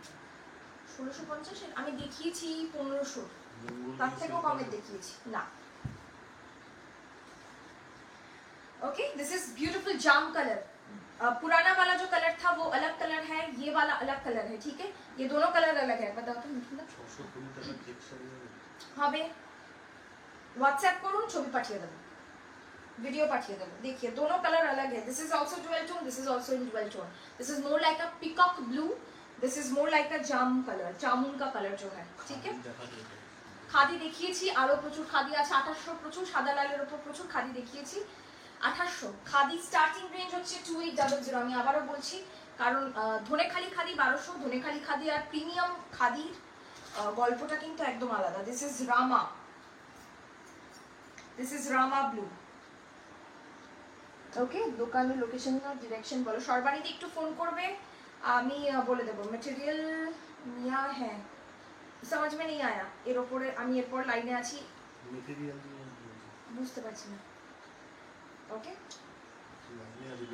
1650 আমি দেখিয়েছি 1500, তার থেকেও কমের দেখিয়েছি না। Okay, this is beautiful jam colour. पुराना वाला जो कलर था वो अलग कलर है, ये वाला अलग कलर है, ठीक है, ये दोनों कलर अलग है। बताओ तो 620 টাকা চেক সারি হবে, व्हाट्सएप করুন, ছবি পাঠিয়ে দেব, वीडियो पाठिए देव। देखिए दोनों कलर अलग है, this is also dual tone, this is also in dual tone, this is more like a peacock blue, this is more like a jam colour, जामुन का कलर जो है, ठीक है। খাদি দেখিয়েছি, আরো প্রচুর খাদি আছে, 2800 প্রচুর সাদা লালের উপর প্রচুর খাদি দেখিয়েছি। 2800 খাদি স্টার্টিং রেঞ্জ হচ্ছে 2800। আমি আবারও বলছি, কারণ ধনেখালি খাদি 1200, ধনেখালি খাদি আর প্রিমিয়াম খাদির গল্পটা কিন্তু একদম আলাদা। This is Rama, this is Rama blue. Okay, দোকানের লোকেশন আর ডিরেকশন বলো, সর্বাণীতে একটু ফোন করবে, আমি বলে দেবো। মেটেরিয়াল নিয়া হ্যাঁ, समझ में नहीं आया, এর উপরে আমি এরপর লাইনে আছি, মেটেরিয়াল বুঝতে পারছি না। ওকে, লাইনে আছে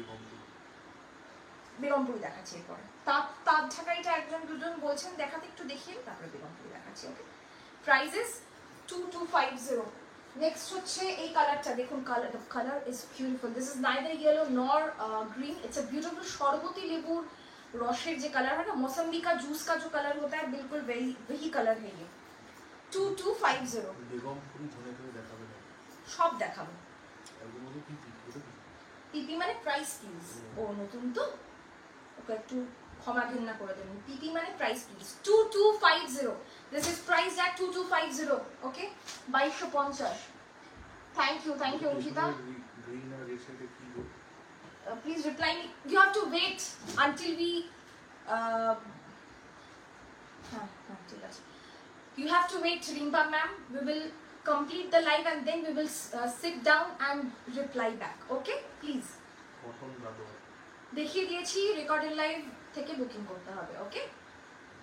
বেগমপুরি দেখাচ্ছি এরপরে। তাঁত ঢাকাইটা একজন দুজন বলছেন দেখাতে, একটু দেখিয়ে তারপরে বেগমপুরি দেখাচ্ছি। ওকে, প্রাইসেস 2250। নেক্সট হচ্ছে এই কালারটা দেখুন, colour is beautiful, this is neither yellow নর গ্रीन, इट्स अ ब्यूटीफुल शरबती लेबूर रॉशेर जो कलर है ना, मौसम्बी का जूस का जो कलर होता है, बिल्कुल वही कलर है ये। 2250। বেগমপুরি ধনেখালি দেখাবে না, সব দেখাবো। এর মধ্যে কি কি পিপি মানে প্রাইস প্লিজ, ও নতুন তো ওকে একটু ক্ষমা ঘৃণা করে দেবেন। পিপি মানে price please. 2250, this is price at 2250। Okay, 2250। Thank you Ankita. Green আর রেড সাইডে কি গো? Please reply me. You have to wait until we you have to wait, Rimba ma'am. We will complete the live and then we will sit down and reply back. Okay, please. Cotton Gadwal দেখিয়ে দিয়েছি, recorded live থেকে booking করতে হবে। ওকে,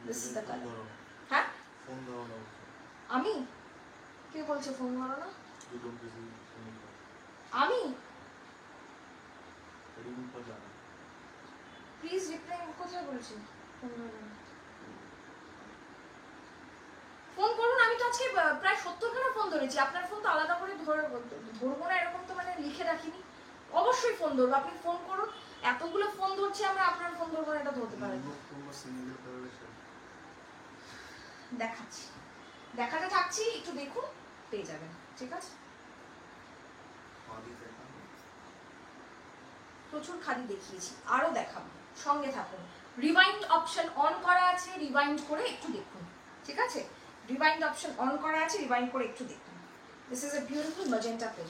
this is the colour. হ্যাঁ, phone দাও না, আমি কে বলছো ফোন ধরো না? দুটো বিজি আমি রিম্পা জানা, প্লিজ রিপ্লাই কোথায় বলেছি? ফোন ধরো না, ফোন করুন। আমি তো আজকে প্রায় 70 খানা ফোন ধরেছি, আপনার ফোন তো আলাদা করে ধরবো না এরকম তো মানে লিখে রাখিনি। অবশ্যই ফোন ধরবো, আপনি ফোন করুন। এতগুলো ফোন ধরছি আমরা, আপনার ফোন ধরবো না এটা ধরতে পারেন। দেখাচ্ছি, দেখাতে থাকছি, একটু দেখুন, পেয়ে যাবেন, ঠিক আছে। প্রচুর খাদি দেখিয়েছি, আরো দেখাবো, সঙ্গে থাকুন। রিওয়াইন্ড অপশন অন করা আছে, রিওয়াইন্ড করে একটু দেখুন, ঠিক আছে। রিওয়াইন্ড অপশন অন করা আছে, রিওয়াইন্ড করে একটু দেখুন। This is a beautiful magenta page.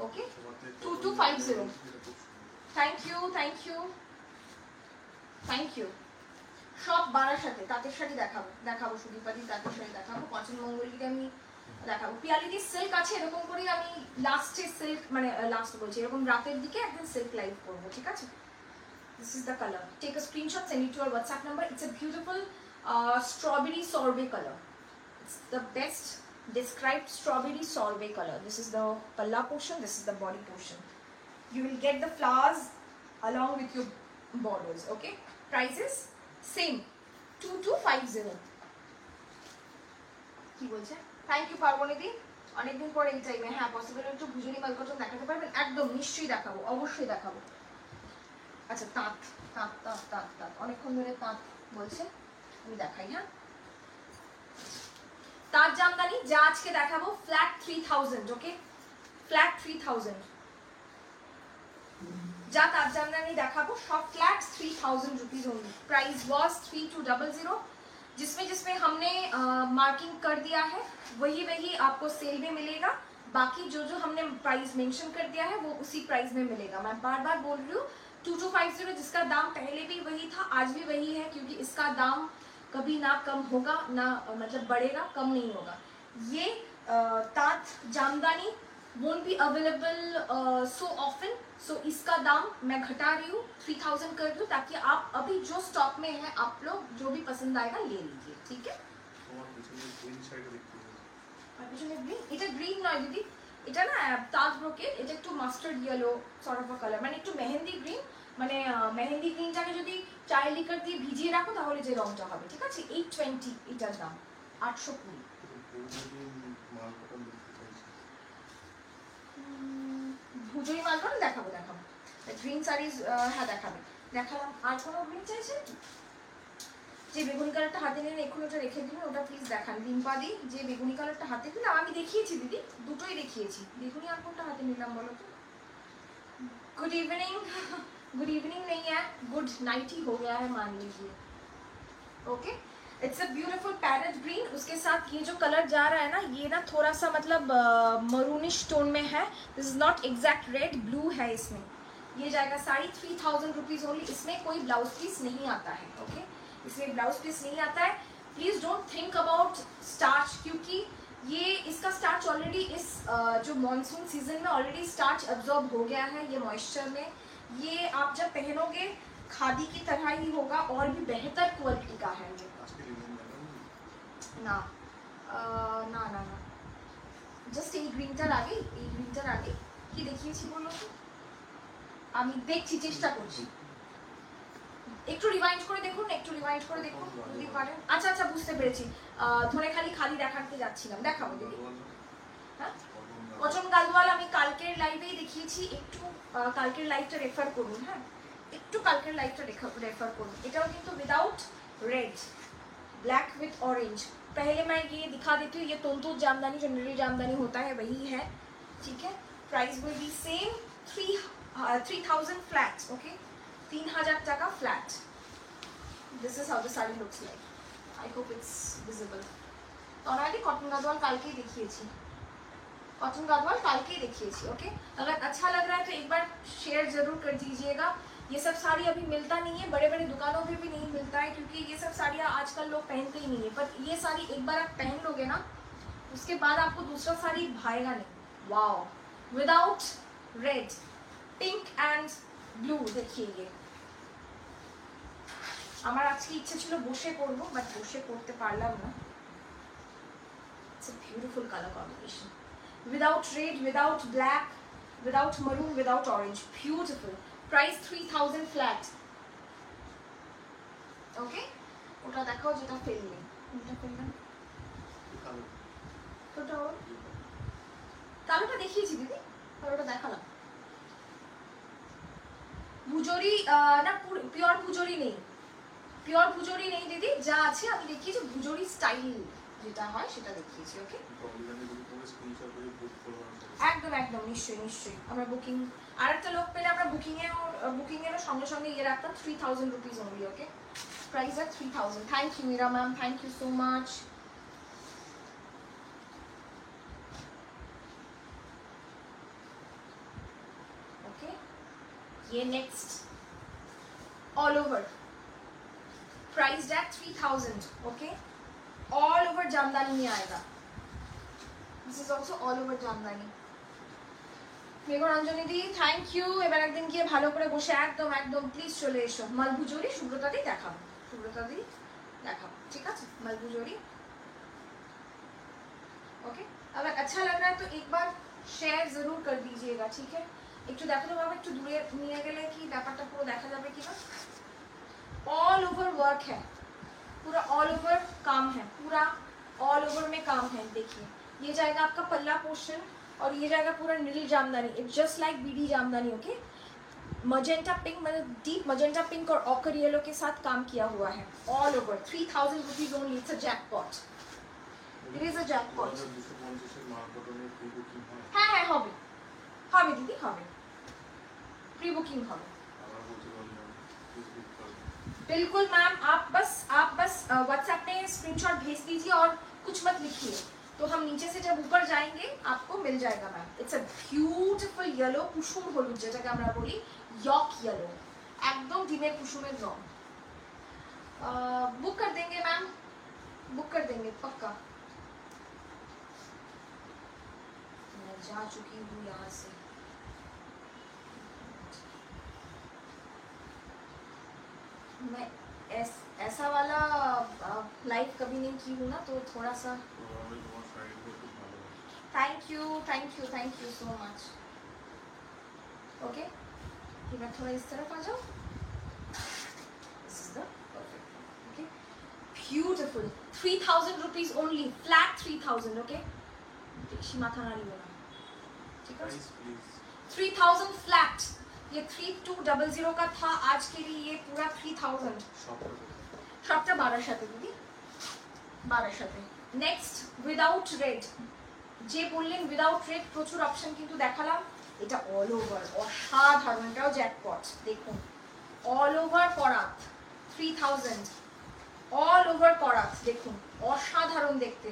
Okay, 2250। Thank you সব বারাসাতে তাঁতের শাড়ি দেখাবো সুদীপাদি, তাঁতের শাড়ি দেখাবো, পঞ্চম মঙ্গলীকে আমি দেখাবো। পিয়ালিটি সিল্ক আছে, এরকম করে আমি লাস্টে সিল্ক মানে লাস্ট বলছি, এরকম রাতের দিকে একদিন সিল্ক লাইভ করবো, ঠিক আছে। This is the colour, take a screenshot, send it to our WhatsApp number. It's a beautiful strawberry sorbet color. It's the best described strawberry sorbet color. This is the palla portion, this is the body portion. You will get the flowers along with your borders. Okay, prices same, 2250. কি বলছে? Thank you পার্বণীদি, অনেকদিন পরে এই টাইমে। হ্যাঁ, possible একটু ভুজুরি মালকটন দেখাতে পারবেন? একদম নিশ্চয়ই দেখাবো, অবশ্যই দেখাবো। আচ্ছা, তাঁত অনেকক্ষণ ধরে তাঁত বলছে, আমি দেখাই। হ্যাঁ, তাজ জামদানি যা আজকে দেখাবো ফ্ল্যাট 3000, ওকে, ফ্ল্যাট 3000 যা তাজ জামদানি দেখাবো সব flat 3000 rupees only. Price was 3200. जिसमें जिसमें हमने मार्किंग कर दिया है वही वही आपको सेल में मिलेगा. बाकी जो जो हमने प्राइस मेंशन कर दिया है वो उसी प्राइस में मिलेगा. मैं बार बार बोल रही हूँ 2250 जिसका दाम पहले भी वही था आज भी वही है, क्योंकि इसका दाम कभी ना कम होगा ना मतलब बढ़ेगा, कम नहीं होगा. ये ताज jamdani won't be available so often, so इसका दाम मैं घटा रही हूँ 3000 कर दूँ ताकि आप अभी जो स्टॉक में है आप लोग जो भी पसंद आएगा ले लीजिए, ठीक है. তোমার পিছনে গ্রিন সাইডে দেখতে পাচ্ছি। আর পিছনে গ্রিন, এটা গ্রিন নয় দিদি, এটা না তাজ ব্রোকেট, এটা একটু mustard yellow sort of a colour, মানে একটু মেহেন্দি গ্রিন, মানে মেহেন্দি গ্রিনটাকে যদি চায় লিকার দিয়ে ভিজিয়ে রাখো তাহলে যে রংটা হবে, ঠিক আছে. 820 এটার দাম, 820. ভুজোই মালটা দেখাবো দেখাবো গ্রিন শাড়িজ, হ্যাঁ দেখালাম. আর কোনো গ্রিন চাইছেন যে বেগুনি কালারটা হাতে নিলেন এখন ওটা রেখে দিন, ওটা প্লিজ দেখান. রিম্পাদি যে বেগুনি কালারটা হাতে নিলাম আমি দেখিয়েছি দিদি, দুটোই দেখিয়েছি. বেগুনি আর কোনটা হাতে নিলাম বলো তো. Good evening. गुड इवनिंग नहीं है, गुड नाइट ही हो गया है मान लीजिए. Okay, it's a beautiful parrot green. उसके साथ ये जो कलर जा रहा है ना ये ना थोड़ा सा मतलब मरूनिश टोन में है. This is not exact red, blue है इसमें. ये जाएगा साड़ी 3000 रुपीज ओनली. इसमें कोई ब्लाउज पीस नहीं आता है, ओके, इसमें ब्लाउज पीस नहीं आता है. Please don't think about starch, क्योंकि ये इसका स्टार्च ऑलरेडी इस जो मॉनसून सीजन में ऑलरेडी स्टार्च एब्जॉर्ब हो गया है ये मॉइस्चर में. ये आप जब पहनोगे खादी की तरह ही होगा और भी बेहतर क्वालिटी का है ये. না না না না জাস্ট এই গ্রিনটার আগে, এই গ্রিনটার আগে কি দেখিয়েছি বলো তো, আমি দেখছি চেষ্টা করছি. একটু রিমাইন্ড করে দেখুন, একটু রিমাইন্ড করে দেখুন যদি পারেন. আচ্ছা আচ্ছা বুঝতে পেরেছি. ধরে খালি দেখাতে যাচ্ছিলাম, দেখাবো দিদি. হ্যাঁ, কটন গালওয়াল আমি কালকের লাইভেই দেখিয়েছি. একটু কালকের লাইভটা রেফার করুন. হ্যাঁ, একটু কালকের লাইভটা রেফার করুন. এটাও কিন্তু without red, black with orange. पहले मैं ये दिखा देती हूँ, ये तंतुर जामदानी जो निरी जामदानी होता है वही है, ठीक है. Price will be same 3000 flat, okay, 3000 টাকা flat. This is how the sari looks like. I hope it's visible. Already cotton Gadwal कालके देखिएছি, कॉटन गादवाल कालके देखिएছি, ओके. अगर अच्छा लग रहा है तो एक बार शेयर जरूर कर दीजिएगा. ये सब साड़ी अभी मिलता नहीं है, बड़े बड़े दुकानों पे भी नहीं मिलता है, क्योंकि ये सब साड़ियाँ आजकल लोग पहनते ही नहीं है. पर ये साड़ी एक बार आप पहन लोगे ना उसके बाद आपको दूसरा साड़ी भाएगा नहीं. Wow, without red, pink and blue. देखिए ये আমার আজকে ইচ্ছে ছিল বসে করব, বাট বসে করতে পারলাম না. It's a beautiful colour combination, without red, without black, without maroon, without orange. Beautiful. Price 3000 flat, okay. ওটা দেখাও যেটা ফেললে, এটা ফেললাম ওটা ওর কালোটা দেখিয়েছি দিদি, কালোটা দেখালাম. ভুজরি না পিওর ভুজরি নেই, পিওর ভুজরি নেই দিদি. যা আছে আমি দেখিয়েছি ভুজরি স্টাইল যেটা হয় সেটা দেখিয়েছি, ওকে. একদম একদম নিশ্চয়ই নিশ্চয়ই. আমরা বুকিং আরেকটা লোক পেলে আমরা বুকিং এর সঙ্গে সঙ্গে ইয়ে রাখতাম. 3000 रुपीस ओनली, ओके. प्राइस है 3000. Thank you Meera ma'am, thank you so much. Okay, ये next all over price at 3000, okay. All over jamdani में आएगा. This is also all over jamdani. Megh Ranjani the thank you. এবার একদিন গিয়ে ভালো করে বসে একদম একদম প্লিজ চলে এসো. মালভুজরি সুব্রতা দি দেখাবো, সুব্রতা দি দেখাবো, ঠিক আছে. মালভুজরি, ओके. अगर अच्छा लग रहा है तो एक बार शेयर जरूर कर दीजिएगा, ठीक है. একটু দেখো তো বাবা, একটু দূরে নিয়ে গেলে কি ব্যাপারটা পুরো দেখা যাবে কিনা. ऑल ओवर वर्क है, पूरा ऑल ओवर काम है, पूरा ऑल ओवर में काम है. देखिए ये जाएगा आपका पल्ला पोर्शन और ये जाएगा पूरा नील jamdani. It's just like BD jamdani, okay. Magenta pink, मतलब डीप मजेंटा पिंक और ऑकर येलो के साथ काम किया हुआ है. All over 3000 rupees only. It's a jackpot. It is a jackpot. 2250 এর মাল কটনের প্রি বুকিং হয়? হ্যাঁ হ্যাঁ হবে, হবে দিদি হবে, प्री बुकिंग হবে। আবার বলতে পারলাম প্লিজ বুক করুন। बिल्कुल मैम, आप बस व्हाट्सएप पे स्क्रीनशॉट भेज दीजिए और कुछ मत लिखिए, तो हम नीचे से जब ऊपर जाएंगे आपको मिल जाएगा ma'am. It's a beautiful yellow, कुसुम হলুদ যেটাকে আমরা বলি, यॉक येलो, একদম ডিমের কুসুমের রং। बुक कर देंगे मैम, बुक कर देंगे पक्का। मैं जा चुकी हूँ यहाँ से। मैं ऐसा वाला लाइव कभी नहीं की हूँ ना, तो थोड़ा सा। তো আমি তোমার শাড়িগুলো খুব ভালোবাসি। Thank you so much. Okay, कि मैं थोड़ा इस तरफ आ जाऊँ। This is the perfect, okay beautiful. 3000 rupees only, flat 3000। Okay, बेशी माथा नाड़ी होना, ठीक है। Price please. 3000 फ्लैट, ये 3200 का था, आज के लिए ये पूरा 3000। শপটা শপটা 1200 দিদি, 1200। নেক্সট উইদাউট রেড, যে বললেন উইদাউট রেড প্রচুর অপশন কিন্তু দেখালাম। এটা অল ওভার অসাধারণ, এটাও জ্যাকপট। দেখুন অল ওভার করাত 3000, অল ওভার করাত, দেখুন অসাধারণ দেখতে।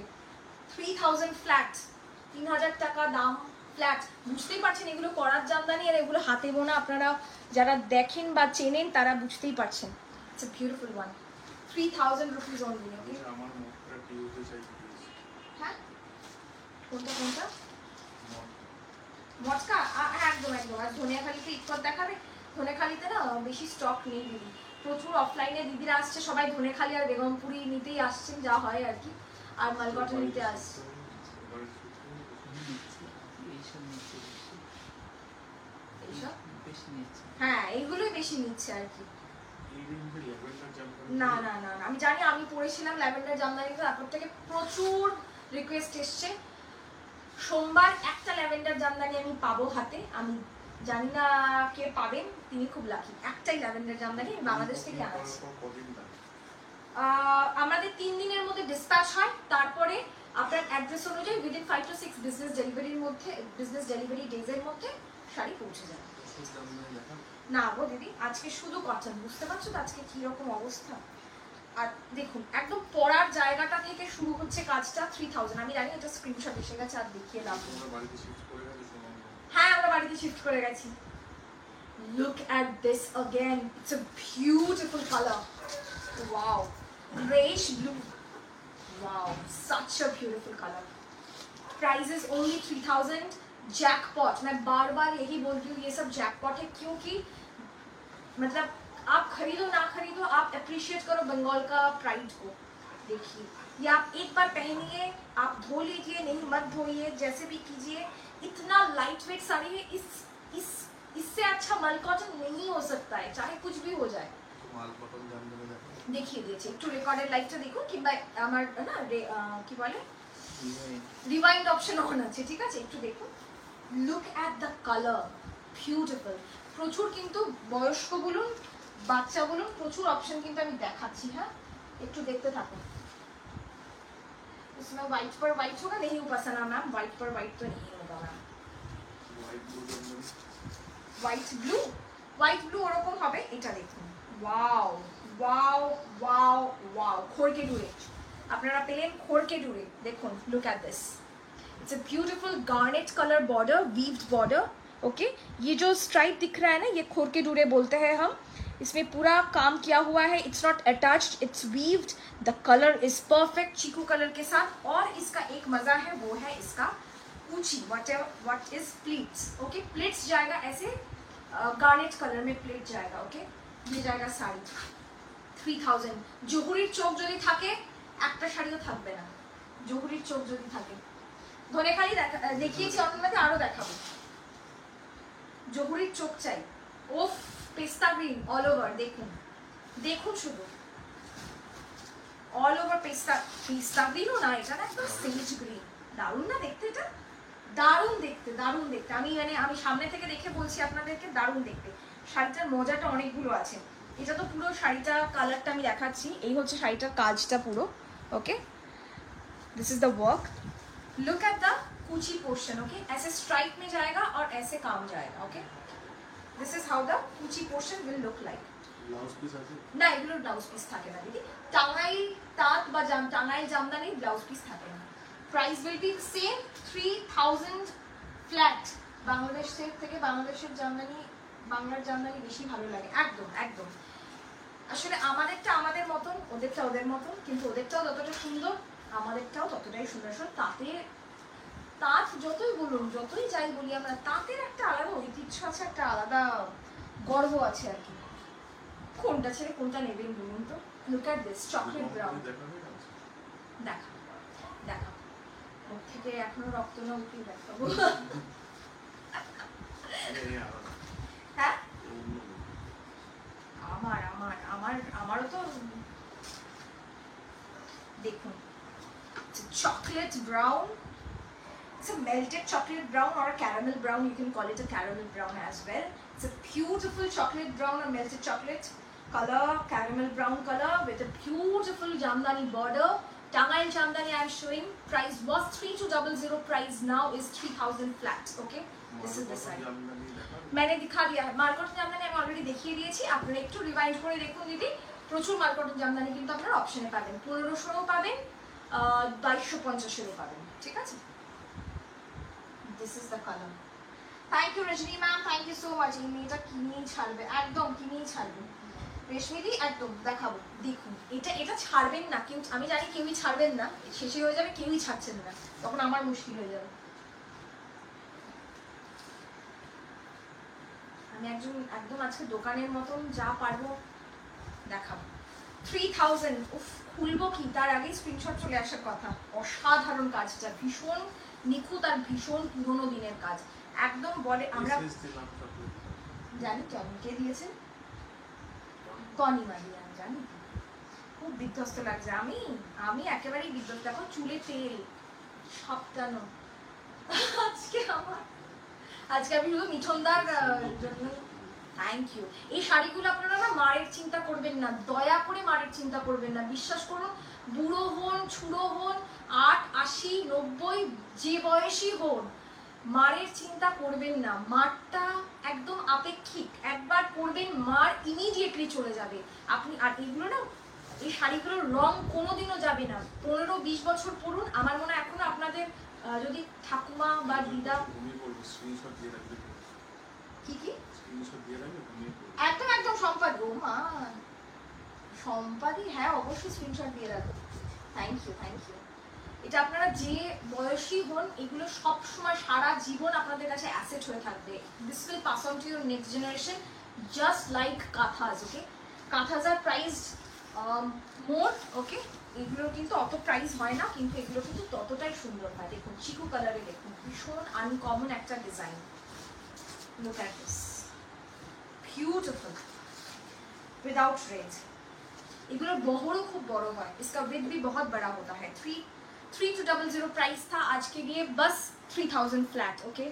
3000 ফ্ল্যাট, 3000 টাকা দাম ফ্ল্যাট। বুঝতেই পারছেন এগুলো করাত জামদানি, আর এগুলো হাতে বোনা। আপনারা যারা দেখেন বা চেনেন তারা বুঝতেই পারছেন। It's a beautiful one, 3000 rupees only. Okay, আমার মুখটা টিউতে চাই প্লিজ। হ্যাঁ কোনটা কোনটা? মট মটকা একদম একদম। আর ধনিয়াখালিতে ইটকট দেখাবে, ধনেখালিতে না বেশি স্টক নেই দিদি, প্রচুর অফলাইনে দিদিরা আসছে, সবাই ধনেখালি আর বেগমপুরি নিতেই আসছেন, যা হয় আর কি, আর মালকটন নিতে আসছে। এইসব হ্যাঁ এইগুলোই বেশি নিচ্ছে আর কি। এই রেঞ্জে ল্যাভেন্ডার জামদানি না না না না, আমি জানি, আমি পড়েছিলাম ল্যাভেন্ডার জামদানিতে, তারপর থেকে প্রচুর রিকোয়েস্ট এসছে। সোমবার একটা ল্যাভেন্ডার জামদানি আমি পাবো হাতে, আমি জানি না কে পাবেন, তিনি খুব লাকি। একটাই ল্যাভেন্ডার জামদানি বাংলাদেশ থেকে আনাচ্ছি। কদিন লাগে? আমাদের 3 দিনের মধ্যে ডিসপ্যাচ হয়, তারপরে আপনার অ্যাড্রেস অনুযায়ী উইদিন 5 to 6 বিজনেস ডেলিভারির মধ্যে, বিজনেস ডেলিভারি ডেজের মধ্যে শাড়ি পৌঁছে যায়। ওষুধ জামদানি দেখা? না গো দিদি, আজকে শুধু কটন, বুঝতে পারছো তো আজকে কি রকম অবস্থা। আর দেখুন একদম পরার জায়গাটা থেকে শুরু হচ্ছে কাজটা। 3000, আমি জানি এটা স্ক্রিনশট এসে গেছে, আর দেখিয়ে দাও। তোমরা বাড়িতে শিফট করে গেছো সোনাম? হ্যাঁ আমরা বাড়িতে শিফট করে গেছি। Look at this again, it's a beautiful color. Wow, grayish blue. Wow, such a beautiful color. Price is only 3000. Jackpot, मैं बार बार यही बोलती हूँ, ये सब जैकपॉट है, क्योंकि मतलब आप खरीदो ना खरीदो, आप अप्रिशिएट करो बंगाल का प्राइड को। देखिए ये आप एक बार पहनिए, आप धो लीजिए, नहीं मत धोइए, जैसे भी कीजिए। इतना लाइट वेट साड़ी है, इससे अच्छा मल कॉटन नहीं हो सकता है, चाहे कुछ भी हो जाए। মাল কটন জামদানি দেখা? দেখিয়ে দিয়েছি, একটু রেকর্ডের লাইটটা দেখুন, কিংবা আমার না কি বলে রিওয়াইন্ড অপশন অন আছে, ঠিক আছে একটু দেখুন। Look at the colour, beautiful. প্রচুর কিন্তু বয়স্ক বলুন বাচ্চা বলুন প্রচুর অপশন কিন্তু আমি দেখাচ্ছি। হ্যাঁ একটু দেখতে থাকুন। इसमें व्हाइट पर व्हाइट होगा, नहीं पसंद है मैम, व्हाइट पर व्हाइट तो नहीं होगा ma'am. White blue Jamdani? White blue ওরকম হবে। এটা দেখুন, ওয়াও ওয়াও ওয়াও ওয়াও, খড়কে ডুরে আপনারা পেলেন, খড়কে ডুরে দেখুন। Look at this, it's a beautiful garnet colour border, weaved border. Okay, ये जो स्ट्राइप दिख रहा है ना, ये खोर के डूरे बोलते हैं हम। इसमें पूरा काम किया हुआ है, it's not attached, it's weaved. The colour is perfect chiku colour के साथ। और इसका एक मजा है, वो है इसका ऊंची, what is pleats. Okay, pleats जाएगा ऐसे, गार्नेट कलर में प्लेट जाएगा। ओके, ये जाएगा শাড়ি 3000। জহুরির চোখ যদি থাকে একটা শাড়িও থাকবে না, জহুরির চোখ যদি থাকে। ধনেখালি দেখিয়েছি অন্যটাতে, আরো দেখাবো। জহুরির চোখ চাই। ওফ, পেস্তা গ্রিন অল ওভার, দেখুন দেখুন শুধু অল ওভার পেস্তা গ্রিনও না, এটা না একদম সেজ গ্রিন। দারুণ না দেখতে, এটা দারুণ দেখতে, দারুণ দেখতে। আমি সামনে থেকে দেখে বলছি আপনাদেরকে, দারুণ দেখতে। শাড়িটার মজাটা অনেকগুলো আছে। এটা তো পুরো শাড়িটা কালারটা আমি দেখাচ্ছি, এই হচ্ছে শাড়িটার কাজটা পুরো। Okay, this is the work. Look at the kuchi portion. Okay, ऐसे स्ट्राइप में जाएगा और ऐसे काम जाएगा. Okay, this is how the kuchi portion will look like. Blouse piece আছে না, এগুলোর ব্লাউজ পিস থাকে না দিদি. টাঙ্গাইল তাঁত বা টাঙ্গাইল জামদানি ব্লাউজ পিস থাকে না. Price will be same 3000 flat. বাংলাদেশের থেকে বাংলাদেশের জামদানি, বাংলার জামদানি বেশি ভালো লাগে. একদম একদম. আসলে আমাদেরটা আমাদের মতন, ওদেরটা ওদের মতন, কিন্তু ওদেরটাও যতটা সুন্দর আমাদেরটাও ততটাই সুন্দর. তাতে তাঁত যতই বলুন, যতই যাই বলি আমরা, তাঁতের একটা আলাদা ঐতিহ্য আছে, একটা আলাদা গর্ব আছে আর কি. কোনটা ছেড়ে কোনটা নেবেন বলুন তো? Look at this chocolate brown. দেখাবে আছে দেখা দেখা ওর থেকে এখনো রক্ত না উঠে দেখাবো. এই আলাদা হ্যাঁ, অন্য আমার আমার আমার আমারও তো দেখুন, chocolate brown. It's a melted chocolate brown or a caramel brown. You can call it a caramel brown as well. It's a beautiful chocolate brown or melted chocolate color, caramel brown color with a beautiful jamdani border. Tangail jamdani I am showing. Price was 3200. Price now is 3000 flat. Okay, this is the side. Jamdani দেখাবে मैंने दिखा दिया है. মার্কটন জামদানি আমি already দেখিয়ে দিয়েছি. আপনারা একটু রিভাইন্ড করে দেখুন দিদি. প্রচুর মার্কটন জামদানি কিন্তু আপনারা অপশনে পাবেন. 1500 পাবেন, 2250 পাবেন. ঠিক আছে, this is the colour. Thank you Rajani ma'am, thank you so much. এই মেয়েটা কিনেই ছাড়বে, একদম কিনেই ছাড়বে. রেশমিদি একদম দেখাবো. দেখুন, এটা এটা ছাড়বেন না কেউ. আমি জানি কেউই ছাড়বেন না. শেষে হয়ে যাবে কেউই ছাড়ছেন না, তখন আমার মুশকিল হয়ে যাবে. আমি একদম আজকে দোকানের মতন যা পারবো দেখাবো. 3000. উফ, খুলবো কি তার আগে স্ক্রিনশট চলে আসার কথা. অসাধারণ কাজটা, ভীষণ নিখুঁত আর ভীষণ পুরোনো দিনের কাজ. একদম বলে আমরা এসএস দিলাম চকলেট জানি তো. আমি কে দিয়েছে? কনিমা দিয়ে. আমি জানি, খুব বিধ্বস্ত লাগছে. আমি আমি একেবারেই বিধ্বস্ত. দেখো চুলে তেল সাবধানো. আজকে আমি শুধু মিঠনদার জন্য. Thank you. এই শাড়িগুলো আপনারা না মারের চিন্তা করবেন না, দয়া করে মারের চিন্তা করবেন না. বিশ্বাস করুন, বুড়ো হন, ছুড়ো হন, 8, 80, 90 যে বয়সী হন, মারের চিন্তা করবেন না. মারটা একদম আপেক্ষিক. একবার পরবেন, মার ইমিডিয়েটলি চলে যাবে. আপনি আর এগুলো না, এই শাড়িগুলোর রং কোনোদিনও যাবে না. 15-20 বছর পরুন. আমার মনে হয় এখনো আপনাদের যদি ঠাকুমা বা দিদা ঘুমিয়ে পড়বে স্ক্রিনশট দিয়ে রাখবে কি কি স্ক্রিনশট দিয়ে রাখবে ঘুমিয়ে পড়বে একদম একদম সম্পাদি. ও মা, সম্পাদি, হ্যাঁ অবশ্যই স্ক্রিনশট দিয়ে রাখো. Thank you thank you. এটা আপনারা যে বয়সী হন, এগুলো সব সময় সারা জীবন আপনাদের কাছে অ্যাসেট হয়ে থাকবে. This will pass on to your next generation, just like kanthas. Okay, kanthas are priced more. Okay, এগুলোর কিন্তু অত প্রাইস হয় না, কিন্তু এগুলো কিন্তু ততটাই সুন্দর হয়. দেখুন চিকু কালারে, দেখুন ভীষণ আনকমন একটা design. Look at this, beautiful without range. এগুলোর বহরও খুব বড় হয়. इसका विथ भी बहुत बड़ा होता है. 3200 प्राइस था. आज के लिए बस 3000 फ्लैट. ओके,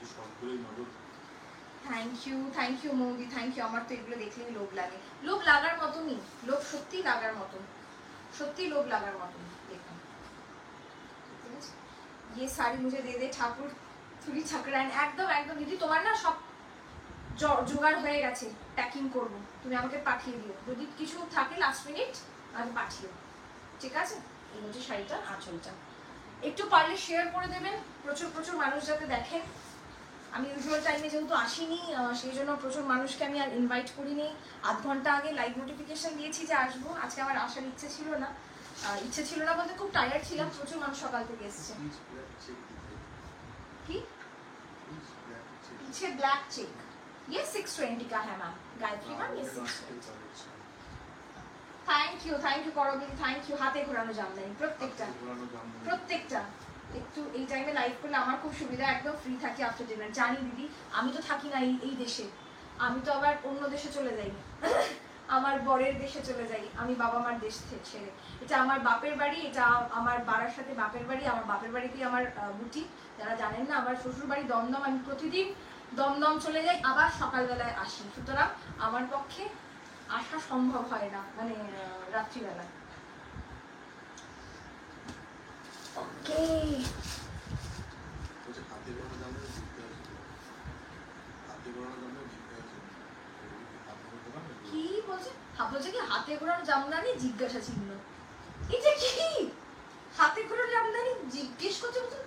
এই সবগুলোই নজর থ্যাংক ইউ মৌদি, থ্যাংক ইউ. আমার তো এগুলো দেখলেই লোভ লাগে. লোভ লাগার মতনই, লোভ সত্যি লাগার মতন, সত্যি লোভ লাগার মতন. দেখুন, ये साड़ी मुझे दे दे ठाकुर थोड़ी छकरान. একদম একদম দিদি, তোমার না সব জোগাড় হয়ে গেছে. প্যাকিং করব, তুমি আমাকে পাঠিয়ে দিও. যদি কিছু থাকে লাস্ট মিনিট আমাকে পাঠিও, ঠিক আছে? এই হচ্ছে শাড়িটা, আঁচলটা. একটু পারলে শেয়ার করে দেবেন, প্রচুর প্রচুর মানুষ যাতে দেখেন. আমি ইউজুয়াল টাইমে যেহেতু আসিনি, সেই জন্য প্রচুর মানুষকে আমি আর ইনভাইট করিনি. আধ ঘন্টা আগে লাইভ নোটিফিকেশন দিয়েছি যে আসবো. আজকে আমার আসার ইচ্ছে ছিল না. বলতে খুব টায়ার্ড ছিলাম. প্রচুর মানুষ সকাল থেকে এসছে. কি पीछे ब्लैक चेक, ये 620 का है मैम. गायत्री मैम, ये 620. থ্যাংক ইউ করবি, থ্যাংক ইউ. হাতে ঘোরানো জামদানি প্রত্যেকটা প্রত্যেকটা. একটু এই টাইমে লাইভ করলে আমার খুব সুবিধা. একদম ফ্রি থাকি আফটার ডিনার. জানি দিদি, আমি তো থাকি না এই দেশে. আমি তো আবার অন্য দেশে চলে যাই. আমার বরের দেশে চলে যাই. আমি বাবা মার দেশ থেকে ছেড়ে. এটা আমার বাপের বাড়ি, এটা আমার বাড়ার সাথে বাপের বাড়ি. আমার বাপের বাড়িতেই আমার বুটি. যারা জানেন না, আমার শ্বশুর বাড়ি দমদম. আমি প্রতিদিন দমদম চলে যাই, আবার সকালবেলায় আসি. সুতরাং আমার পক্ষে আসা সম্ভব হয় না, মানে রাত্রিবেলা। ওকে, বলছে হাতে গড়ানো জামদানি জিজ্ঞাসা আছে, হাতে গড়ানো জামদানি জিজ্ঞাসা আছে, হাতে গড়ানো কি বলছে? বলছে কি হাতে ঘোরানো জামদানি জিজ্ঞাসা চিহ্ন। এই যে কি হাতে ঘোরানো জামদানি জিজ্ঞেস করছে, বলছে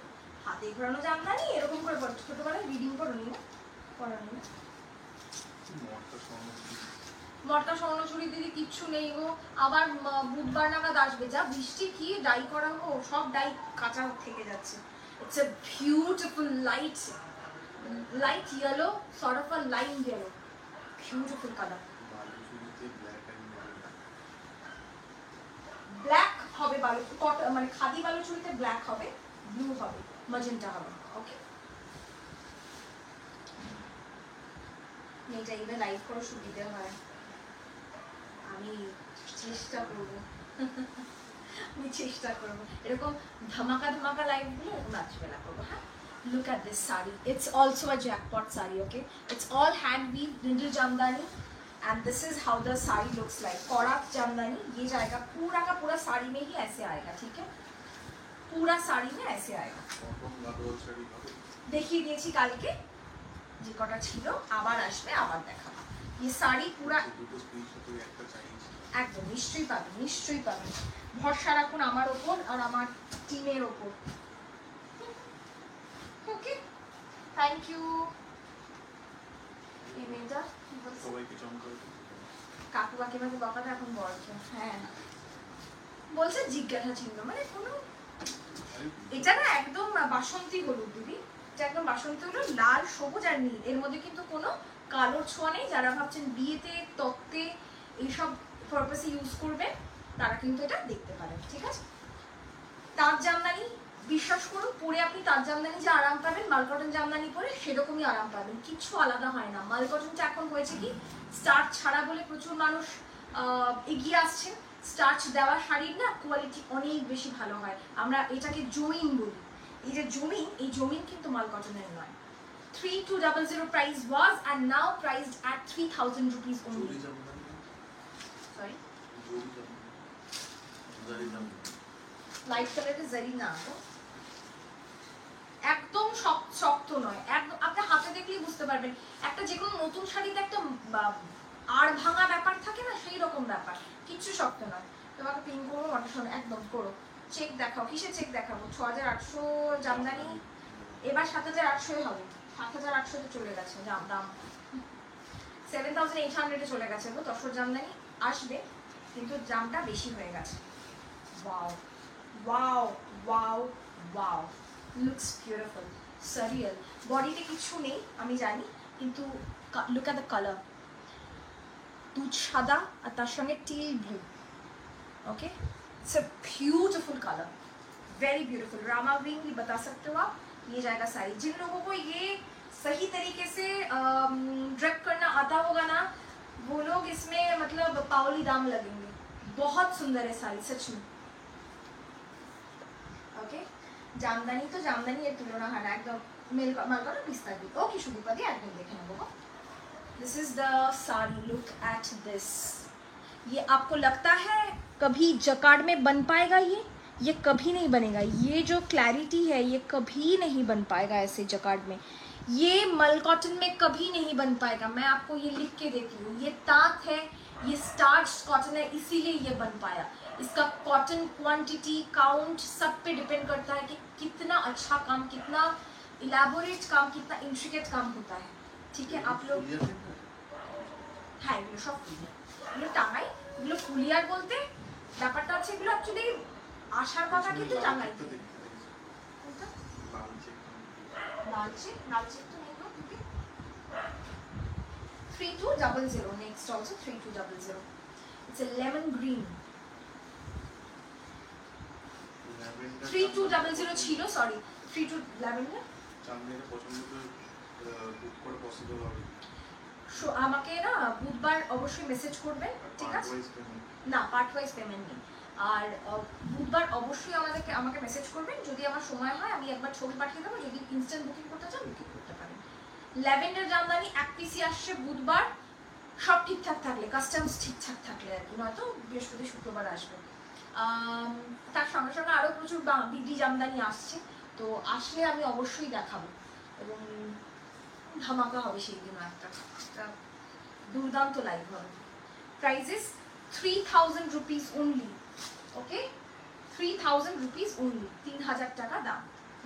হাতে ঘোরানো জামদানি এরকম করে ছোটবেলায় রিডিং করনি না, পড়ানি না? মটকা স্বর্ণ মটকা স্বর্ণচুরি দিদি কিচ্ছু নেই গো। আবার বুধবার নাগাদ আসবে, যা বৃষ্টি কি ডাই করা গো, সব ডাই কাঁচা থেকে যাচ্ছে। It's a beautiful light yellow, sort of a lime yellow, beautiful colour. বালুচুরিতে ব্ল্যাক অ্যান্ড মেরুন, ব্ল্যাক হবে বালু, মানে খাদি বালুচুরিতে ব্ল্যাক হবে, ব্লু হবে, ম্যাজেন্টা হবে। ওকে, এটা এবার লাইভ করে সুবিধা হয়, আমি চেষ্টা করব আমি চেষ্টা করব এরকম ধামাকা ধামাকা লাইভ গুলো এরকম রাত্রিবেলা করবো। হ্যাঁ, look at this sari, it's also a jackpot sari, okay, it's all hand weave needle jamdani and this is how the sari looks like. Korak jamdani ये जाएगा पूरा का पूरा साड़ी में ही ऐसे आएगा, ठीक है, पूरा साड़ी में ऐसे आएगा। কটন গাদোয়াল শাড়ি হবে, দেখিয়ে দিয়েছি কালকে যে কটা ছিল, আবার আসবে, আবার দেখাবো। ये साड़ी पूरा দুটো স্ক্রিনশট ওই একটা চাইছি, একদম নিশ্চয়ই পাবেন, নিশ্চয়ই পাবেন। ভরসা রাখুন আমার ওপর আর আমার টিমের ওপর। ওকে, থ্যাংক ইউ। এই মেয়েটা কি বলছে? সবাইকে চমকাবে। কাকু কাকিমাকে বকাটা এখন বলছে, হ্যাঁ বলছে জিজ্ঞাসা চিহ্ন, মানে কোনো, এটা না একদম বাসন্তী হলুদ দিদি, এটা একদম বাসন্তী হলুদ, লাল সবুজ আর নীল, এর মধ্যে কিন্তু কোনো কালোর ছোঁয়া নেই। যারা ভাবছেন বিয়েতে তত্ত্বে এইসব পারপাসে ইউজ করবে তারা কিন্তু এটা দেখতে পারেন, ঠিক আছে। তাঁত জামদানি বিশ্বাস করুন, পরে আপনি তাঁত জামদানি যে আরাম পাবেন মালকটন জামদানি পরে সেরকমই আরাম পাবেন, কিচ্ছু আলাদা হয় না। মালকটনটা এখন হয়েছে কি স্টার্চ ছাড়া বলে প্রচুর মানুষ এগিয়ে আসছেন, স্টার্চ দেওয়া শাড়ির না কোয়ালিটি অনেক বেশি ভালো হয়। আমরা এটাকে জমিন বলি, এই যে জমিন, এই জমিন কিন্তু মালকটনের নয়। 3200 price was and now priced at 3000 rupees only. জরি জামদানি, Sorry, জরি জামদানি, জারি জামদানি, লাইট কালারের জারি না তো, একদম শক্ত নয়, একদম আপনি হাতে দেখলেই বুঝতে পারবেন। একটা যে কোনো নতুন শাড়িতে একটা আর ভাঙা ব্যাপার থাকে না, সেই রকম ব্যাপার, কিচ্ছু শক্ত নয়। তোমাকে পিন করবো, ওটা শোনো একদম করো, চেক দেখাও, কিসে চেক দেখাবো? 6800 জামদানি, এবার 7800 হবে, 7800 চলে গেছে দাম, 7800 চলে গেছে গো। তসর জামদানি আসবে কিন্তু দামটা বেশি হয়ে গেছে। Wow wow wow wow, looks beautiful, সারিয়াল, বডিতে কিছু নেই আমি জানি, কিন্তু লুক এট দ্য কালার, দুধ সাদা আর তার সঙ্গে teal blue, okay, it's a beautiful colour, very beautiful. Rama wing भी बता सकते हो आप, ये जाएगा साड़ी। जिन लोगों को ये सही तरीके से ड्रेप करना आता होगा ना, वो लोग इसमें मतलब पावली दाम लगेंगे। बहुत सुंदर है साड़ी सच में, ओके। জামদানি তো জামদানি এর তুলনা হয় না, একদম মালকটন পিস্তা দি। ওকে সুদীপাদি একদম দেখে নেবো। This is the sari, look at this. ये आपको लगता है कभी जकार्ड में बन पाएगा? ये कभी नहीं बनेगा। ये जो क्लैरिटी है ये कभी नहीं बन पाएगा ऐसे जकार्ड में, ये मल कॉटन में कभी नहीं बन पाएगा। मैं आपको ये लिख के देती हूँ, ये तांत है, ये स्टार्च कॉटन है, इसीलिए ये बन पाया। इसका कॉटन क्वांटिटी काउंट सब पे डिपेंड करता है कि कितना अच्छा काम, कितना इलेबोरेट काम, कितना इंट्रिकेट काम होता है, ठीक है। आप लोग হ্যাঁ এগুলো সব ফুলিয়ার, এগুলো টাঙাই, এগুলো ফুলিয়ার বলতে ব্যাপারটা হচ্ছে এগুলো অ্যাকচুয়ালি আসার কথা কিন্তু টাঙাই। লাল চেক তো নেই গো, 3200, next also 3200, it's a lemon green, 3200 ছিল, সরি 32 ল্যাভেন্ডার। চাঁদনির পছন্দ করে বুক করে পসিবল হবে, আমাকে না বুধবার অবশ্যই মেসেজ করবেন, ঠিক আছে। না পার্ট ওয়াইজ পেমেন্ট নেই, আর বুধবার অবশ্যই আমাকে মেসেজ করবেন, যদি আমার সময় হয় আমি একবার ছবি পাঠিয়ে দেবো, যদি ইনস্ট্যান্ট বুকিং করতে চান বুকিং করতে পারেন। ল্যাভেন্ডার জামদানি এক পিসি আসছে বুধবার, সব ঠিকঠাক থাকলে, কাস্টমস ঠিকঠাক থাকলে আর কি, নয়তো বৃহস্পতি শুক্রবার আসবে। তার সঙ্গে সঙ্গে আরও প্রচুর বিডি জামদানি আসছে, তো আসলে আমি অবশ্যই দেখাবো এবং ধামাকা হবে সেই দিনও একটা দুর্দান্ত লাইভ হবে। প্রাইজেস 3000 রুপিস অনলি, ওকে 3000 রুপিস অনলি, 3000 টাকা দাম।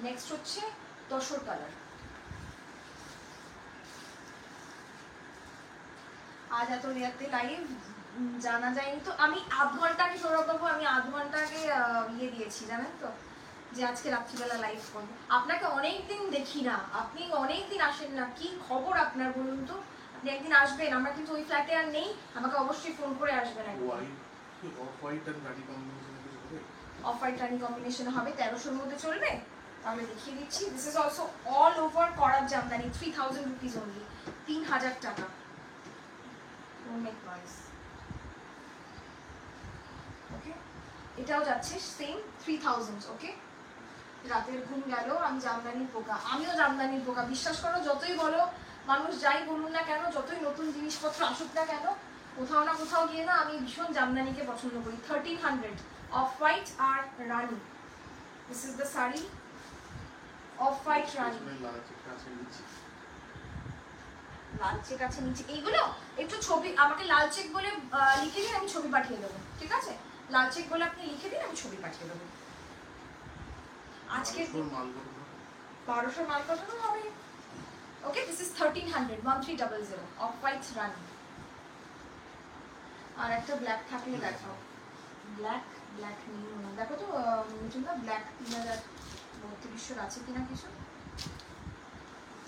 নেক্সট হচ্ছে তসর কালার। আজ এত রেয়াতে লাইভ জানা যায়নি তো, আমি আধ ঘন্টা আগে সৌরভ বাবু, আমি আধ ঘন্টা আগে ইয়ে দিয়েছি জানেন তো, যে আজকে রাত্রিবেলা লাইভ করবো। আপনাকে অনেকদিন দেখি না, আপনি অনেকদিন আসেন না, কি খবর আপনার বলুন তো? আপনি একদিন আসবেন, আমরা কিন্তু ওই ফ্ল্যাটে আর নেই, আমাকে অবশ্যই ফোন করে আসবেন একদিন। অফ হোয়াইট আর রানি কম্বিনেশন হবে, অফ হোয়াইট রানি কম্বিনেশন হবে, 1300-র মধ্যে চলবে। তাহলে দেখিয়ে দিচ্ছি, this is also all over করার জামদানি, 3000 রুপিস অনলি, 3000 টাকা। Don't make noise. ওকে, এটাও যাচ্ছে সেম 3000, ওকে। রাতের ঘুম গেল, আমি জামদানির পোকা, আমিও জামদানির পোকা, বিশ্বাস করো, যতই বলো মানুষ যাই বলুন না কেন, যতই নতুন জিনিসপত্র আসুক না কেন, কোথাও না কোথাও গিয়ে না আমি ভীষণ জামদানিকে পছন্দ করি। 1300 অফ হোয়াইট আর রানি, this is the sari, off white রানি, লাল চেক আছে নিচে। এইগুলো একটু ছবি আমাকে লাল চেক বলে লিখে দিন, আমি ছবি পাঠিয়ে দেবো, ঠিক আছে? লাল চেক বলে আপনি লিখে দিন, আমি ছবি পাঠিয়ে দেবো। আজকে 1200 মাল কটানো হবে, ওকে। দিস ইজ 1300, 1300 অফ হোয়াইট রানি। আর একটা ব্ল্যাক থাকলে দেখাও, ব্ল্যাক ব্ল্যাক নিয়ে দেখো তো মিঠুনদা, ব্ল্যাক 3032 আছে কিনা কিছু।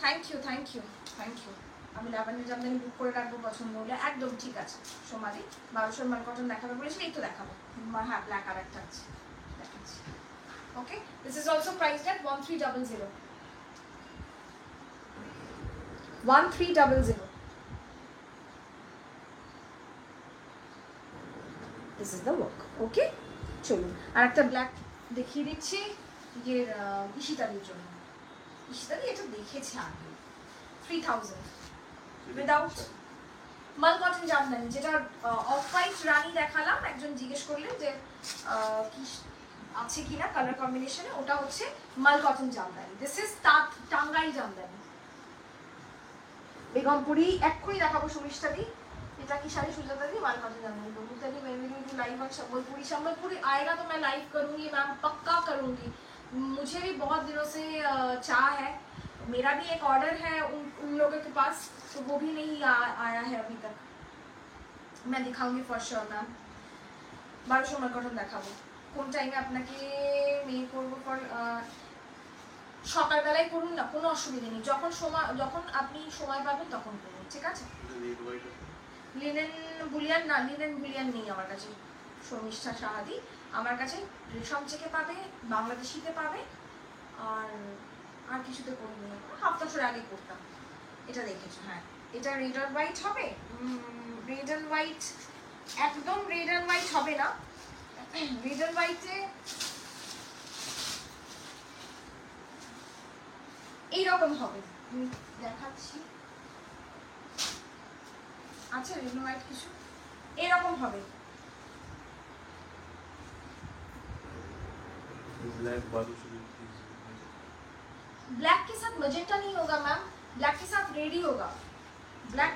Thank you thank you thank you. আমি ল্যাভেন্ডার জামদানি বুক করে রাখবো, পছন্দ হলে একদম ঠিক আছে। সোমালি 1200 মাল কটন দেখাবে বলেছিল, এই তো দেখাবো। হ্যাঁ, ব্ল্যাক আর একটা আছে, দেখাচ্ছি। Okay, this is also priced at 1300, 1300। This is the work, okay. চলুন আর একটা ব্ল্যাক দেখিয়ে দিচ্ছি, ইয়ের ইশিতারির জন্য। ইশিতারি এটা দেখেছে আগে, 3000 উইদাউট মাল কটন জামদানি, যেটা অফ হোয়াইট রানি দেখালাম। একজন জিজ্ঞেস করলেন যে কি আছে কিনা কালার কম্বিনেশনে, ওটা হচ্ছে মাল কটন জামদানি। দিস ইজ তাঁত টাঙ্গাইল জামদানি, বেগমপুরি। এক্ষুনি দেখাবো সুমিষ্ঠা দি, এটা की शादी सुजाता दी, माल कॉटन जामदानी। बबूता दी, मैं भी लाइव और संबलपुरी आएगा तो मैं लाइव करूंगी मैम, पक्का करूंगी। मुझे भी बहुत दिनों से चाह है, मेरा भी एक ऑर्डर है उन लोगों के पास, तो वो भी नहीं आया है अभी तक। मैं दिखाऊंगी for sure ma'am. 1200 mall cotton দেখাবো। কোন টাইমে আপনাকে মেল করব? ফর সকালবেলায় করুন না, কোনো অসুবিধা নেই, যখন আপনি সময় পাবেন তখন করুন, ঠিক আছে? লিনেন বুলিয়ান না, লিনেন বুলিয়ান নেই আমার কাছে শর্মিষ্ঠা সাহাদি। আমার কাছে রেশম চেকে পাবে, বাংলাদেশিতে পাবে, আর কিছুতে করিনি, হাফতাসের আগে করতাম। এটা দেখেছো? হ্যাঁ, এটা রেড অ্যান্ড হোয়াইট হবে। রেড অ্যান্ড হোয়াইট, একদম রেড অ্যান্ড হোয়াইট হবে না। রেড অ্যান্ড হোয়াইটে এইরকম হবে, দেখাচ্ছি, আচ্ছা রেড অ্যান্ড হোয়াইট কিছু এরকম হবে। ब्लैक के साथ मजेंटा नहीं होगा मैम, ब्लैक के साथ रेड ही होगा। ब्लैक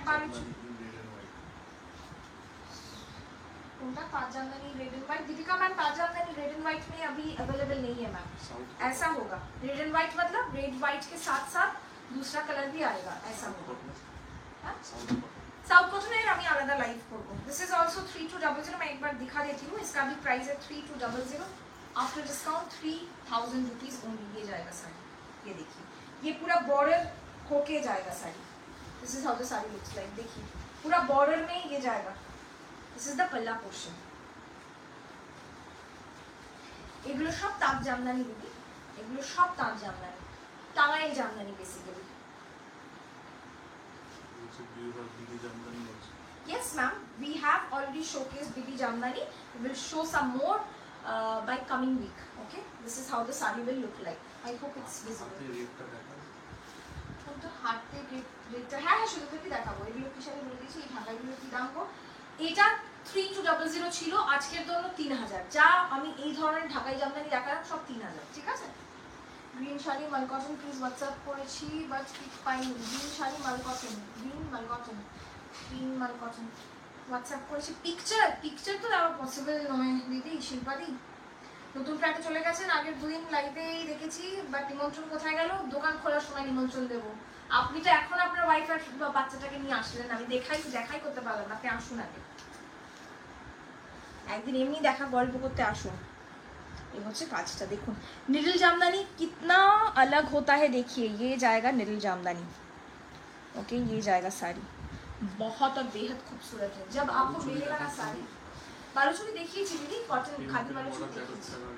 उनका पाजामदानी red and white, Deepika ma'am पाजामदानी रेड एंड व्हाइट में अभी अवेलेबल नहीं है मैम। ऐसा होगा, रेड एंड व्हाइट मतलब रेड व्हाइट के साथ साथ दूसरा कलर भी आएगा, ऐसा होगा। साउथ कॉटन আমি আলাদা লাইভ করব। दिस इज आल्सो 3200, मैं एक बार दिखा देती हूँ, इसका भी प्राइस है 3200 आफ्टर डिस्काउंट, 3000 रुपीज ओनली। ये जाएगा साड़ी, ये देखिए, ये पूरा बॉर्डर होके जाएगा sari. This is how the sari looks like, देखिए पूरा बॉर्डर में ये जाएगा। दिस इज द पल्ला पोर्शन। এগুলো সব তাঁত জামদানি দিদি, এগুলো সব তাঁত Jamdani, Tangail Jamdani basically. Yes ma'am, we have already showcased BD Jamdani. We will show some more by coming week. Okay, this is how the saree will look like. I hope it's visible. তো হাঁটতে রেটটা, হ্যাঁ হ্যাঁ সুতোতে দেখাবো। এগুলো কি সাথে বলে দিয়েছি, এই ঢাকাইগুলো কি দাম গো? এটা 3200 ছিল, আজকের জন্য 3000। যা আমি এই ধরনের ঢাকাই জামদানি দেখালাম সব 3000, ঠিক আছে? গ্রিন শাড়ি মাল কটন প্লিজ হোয়াটসঅ্যাপ করেছি বাট পিক পাইনি। গ্রিন শাড়ি মাল কটন, গ্রিন মাল কটন, গ্রিন মাল কটন হোয়াটসঅ্যাপ করেছি। পিকচার তো দেওয়া পসিবল নয় দিদি, শিল্পাদি। নতুন ফ্ল্যাটে চলে গেছেন, আগের দুদিন লাইভেই দেখেছি, বাট নিমন্ত্রণ কোথায় গেল? দোকান খোলার সময় নিমন্ত্রণ দেবো। আপনি তো এখন আপনার ওয়াইফ আর বাচ্চাটাকে নিয়ে আসলেন, আমি দেখাই করতে পারলাম না। আপনি আসুন আগে, একদিন এমনি দেখা গল্প করতে আসুন। ये হচ্ছে কাজটা দেখুন। निडल जामदानी कितना अलग होता है, देखिए ये जाएगा निडल जामदानी। ओके ये जाएगा साड़ी, बहुत और बेहद खूबसूरत है। जब आपको मिलेगा ना साड़ी, बालूचुरी देखिए दीदी, कॉटन खादी बालूचुरी